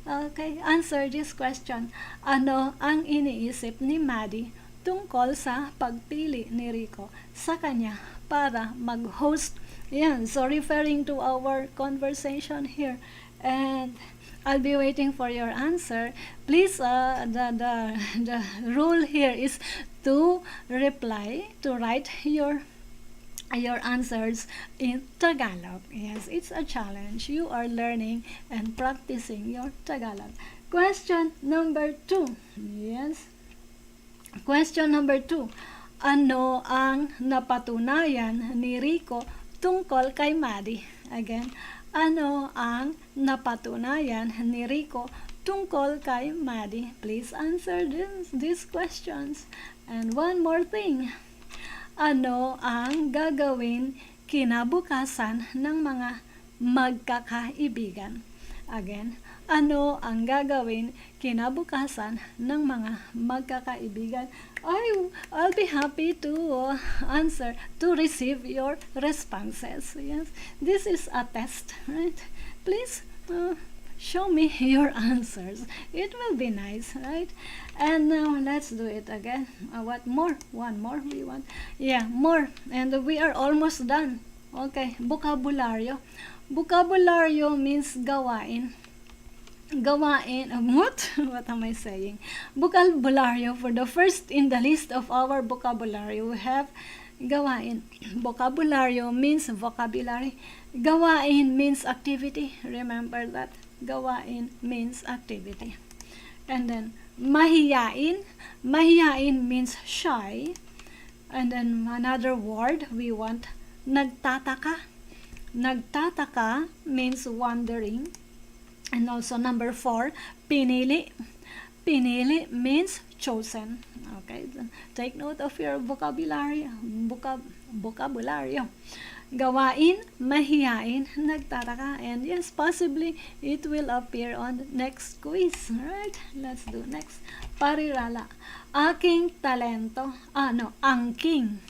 Okay, answer this question. Ano ang iniisip ni Maddie tungkol sa pagpili ni Rico sa kanya para mag-host? Yeah, so referring to our conversation here, and I'll be waiting for your answer. Please, the rule here is to write your answers in Tagalog. Yes, it's a challenge. You are learning and practicing your Tagalog. Question number 2. Yes. Question number 2. Ano ang napatunayan ni Rico tungkol kay Maddie? Again, ano ang napatunayan ni Rico tungkol kay Maddie. Please answer these questions. And one more thing. Ano ang gagawin kinabukasan ng mga magkakaibigan? Again, ano ang gagawin kinabukasan ng mga magkakaibigan? I'll be happy to answer, to receive your responses. Yes, this is a test, right? Please show me your answers. It will be nice, right? And now let's do it again. What more? One more we want. Yeah, more. And we are almost done. Okay, vocabulary. Vocabulary means gawain. Gawain, what? What am I saying? Vocabulary. For the first in the list of our vocabulary, we have gawain. Vocabulary means vocabulary. Gawain means activity. Remember that. Gawain means activity. And then mahiyain. Mahiyain means shy. And then another word we want, nagtataka. Nagtataka means wondering. And also number 4, pinili. Pinili means chosen. Okay, take note of your vocabulary. Vocabulary. Gawain, mahiyain, nagtataka. And yes, possibly it will appear on the next quiz. Alright, let's do next. Parirala. Aking talento. Angking.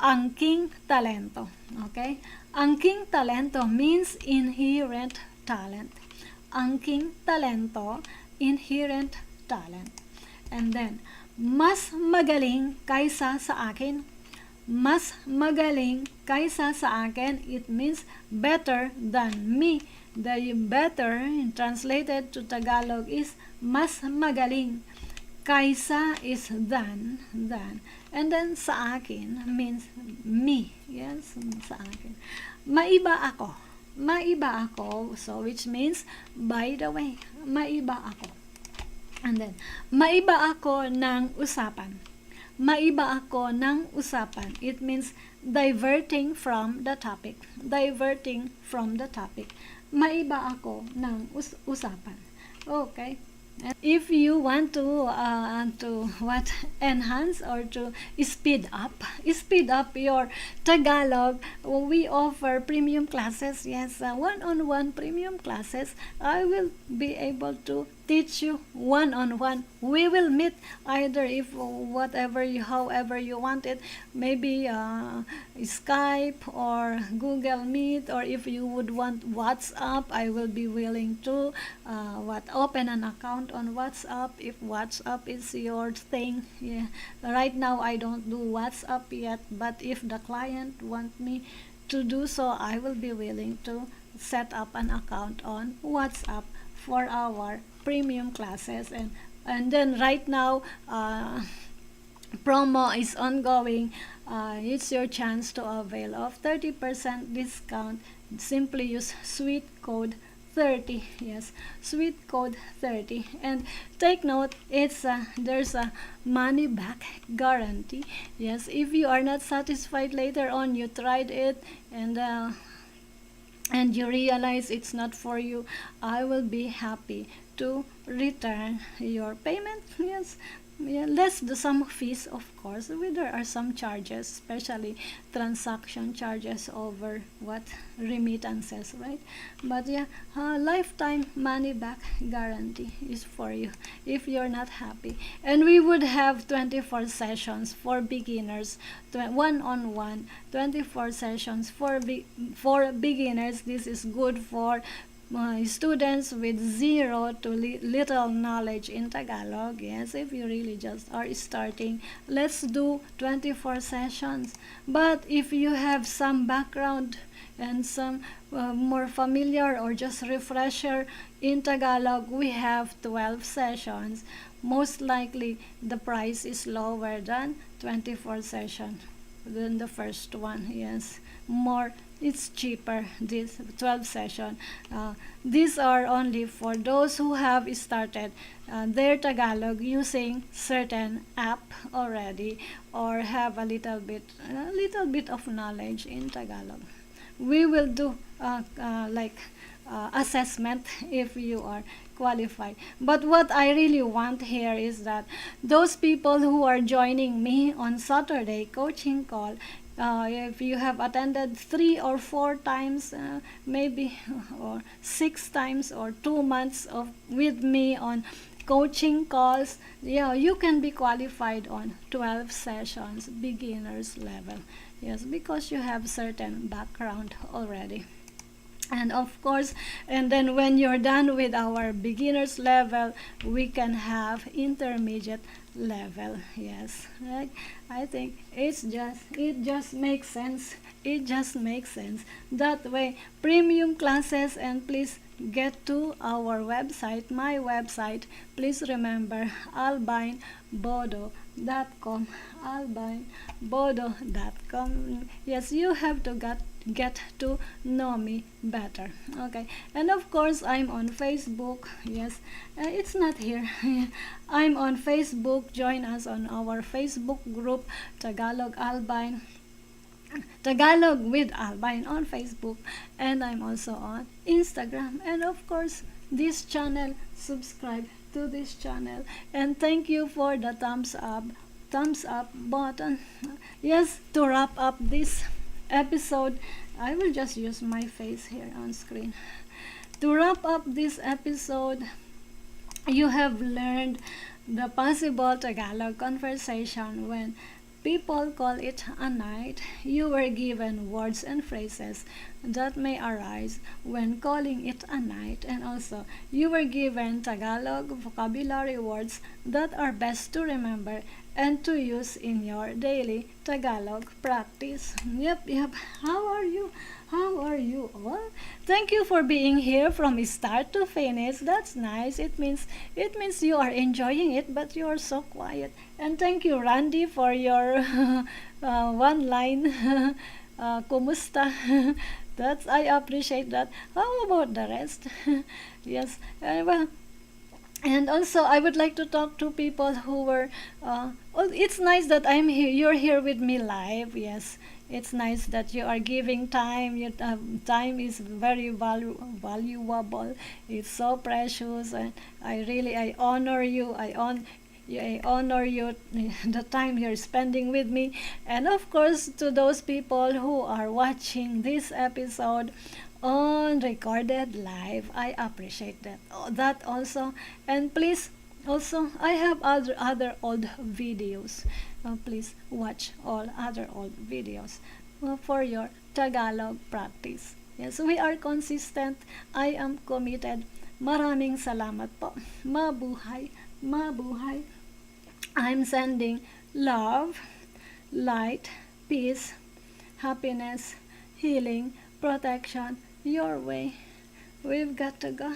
Angking talento. Okay? Angking talento means inherent talent. Angking talento, inherent talent. And then, mas magaling kaysa sa akin. Mas magaling kaysa sa akin, it means better than me. The better, translated to Tagalog, is mas magaling. Kaysa is than. And then sa akin means me. Yes, sa akin. Maiba ako. Maiba ako. So, which means, by the way, maiba ako. And then, maiba ako ng usapan. Maiba ako ng usapan. It means diverting from the topic. Diverting from the topic. Maiba ako ng usapan. Okay. If you want to enhance or to speed up your Tagalog, we offer premium classes. Yes, one-on-one premium classes. I will be able to teach you one-on-one. We will meet either if however you want it, maybe Skype or Google Meet, or if you would want WhatsApp, I will be willing to open an account on WhatsApp if WhatsApp is your thing. Yeah, right now I don't do WhatsApp yet, but if the client want me to do so, I will be willing to set up an account on WhatsApp for our premium classes. And then right now promo is ongoing. It's your chance to avail of 30% discount. Simply use sweet code 30. Yes, sweet code 30. And take note, there's a money back guarantee. Yes, if you are not satisfied later on, you tried it and you realize it's not for you, I will be happy to return your payment. Yes, yeah, less some fees, of course. There are some charges, especially transaction charges over remittances, right? But yeah, lifetime money back guarantee is for you if you're not happy. And we would have 24 sessions for beginners, one-on-one, 24 sessions for beginners. This is good for students with zero to little knowledge in Tagalog. Yes, if you really just are starting, let's do 24 sessions. But if you have some background and some more familiar or just refresher in Tagalog, we have 12 sessions. Most likely the price is lower than 24 session than the first one. Yes, it's cheaper, this 12 session. These are only for those who have started their Tagalog using certain app already, or have a little bit of knowledge in Tagalog. We will do assessment if you are qualified. But what I really want here is that those people who are joining me on Saturday coaching call, if you have attended 3 or 4 times, maybe, or 6 times, or 2 months of with me on coaching calls, yeah, you can be qualified on 12 sessions, beginners level. Yes, because you have certain background already. And of course, and then when you're done with our beginners level, we can have intermediate level. Yes, right? I think it just makes sense. It just makes sense that way. Premium classes, and please get to our website, my website. Please remember albinebodo.com, albinebodo.com. Yes, you have to get to know me better. Okay, and of course I'm on Facebook. Yes, it's not here. I'm on Facebook. Join us on our Facebook group, Tagalog with Albine on Facebook, and I'm also on Instagram. And of course, this channel, subscribe to this channel, and thank you for the thumbs up button. Yes, to wrap up this episode, I will just use my face here on screen. To wrap up this episode, you have learned the possible Tagalog conversation when people call it a night. You were given words and phrases that may arise when calling it a night, and also you were given Tagalog vocabulary words that are best to remember and to use in your daily Tagalog practice. Yep. How are you? How are you all? Thank you for being here from start to finish. That's nice. It means you are enjoying it, but you are so quiet. And thank you, Randy, for your one line. Kumusta? That's I appreciate that. How about the rest? Yes. Well, and also I would like to talk to people who were it's nice that I'm here, you're here with me live. Yes, it's nice that you are giving time. Your time is very valuable. It's so precious, and I honor you. I honor you, the time you're spending with me. And of course, to those people who are watching this episode on recorded live, I appreciate that also. And please, also, I have other old videos. Please watch all other old videos for your Tagalog practice. Yes, we are consistent. I am committed. Maraming salamat po. Mabuhay. Mabuhay. I'm sending love, light, peace, happiness, healing, protection your way. We've got to go.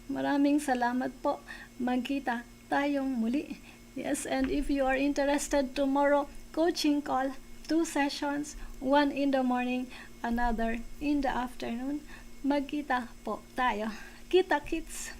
Maraming salamat po. Magkita tayong muli. Yes, and if you are interested tomorrow, coaching call, 2 sessions, 1 in the morning, another in the afternoon. Magkita po tayo. Kita kits!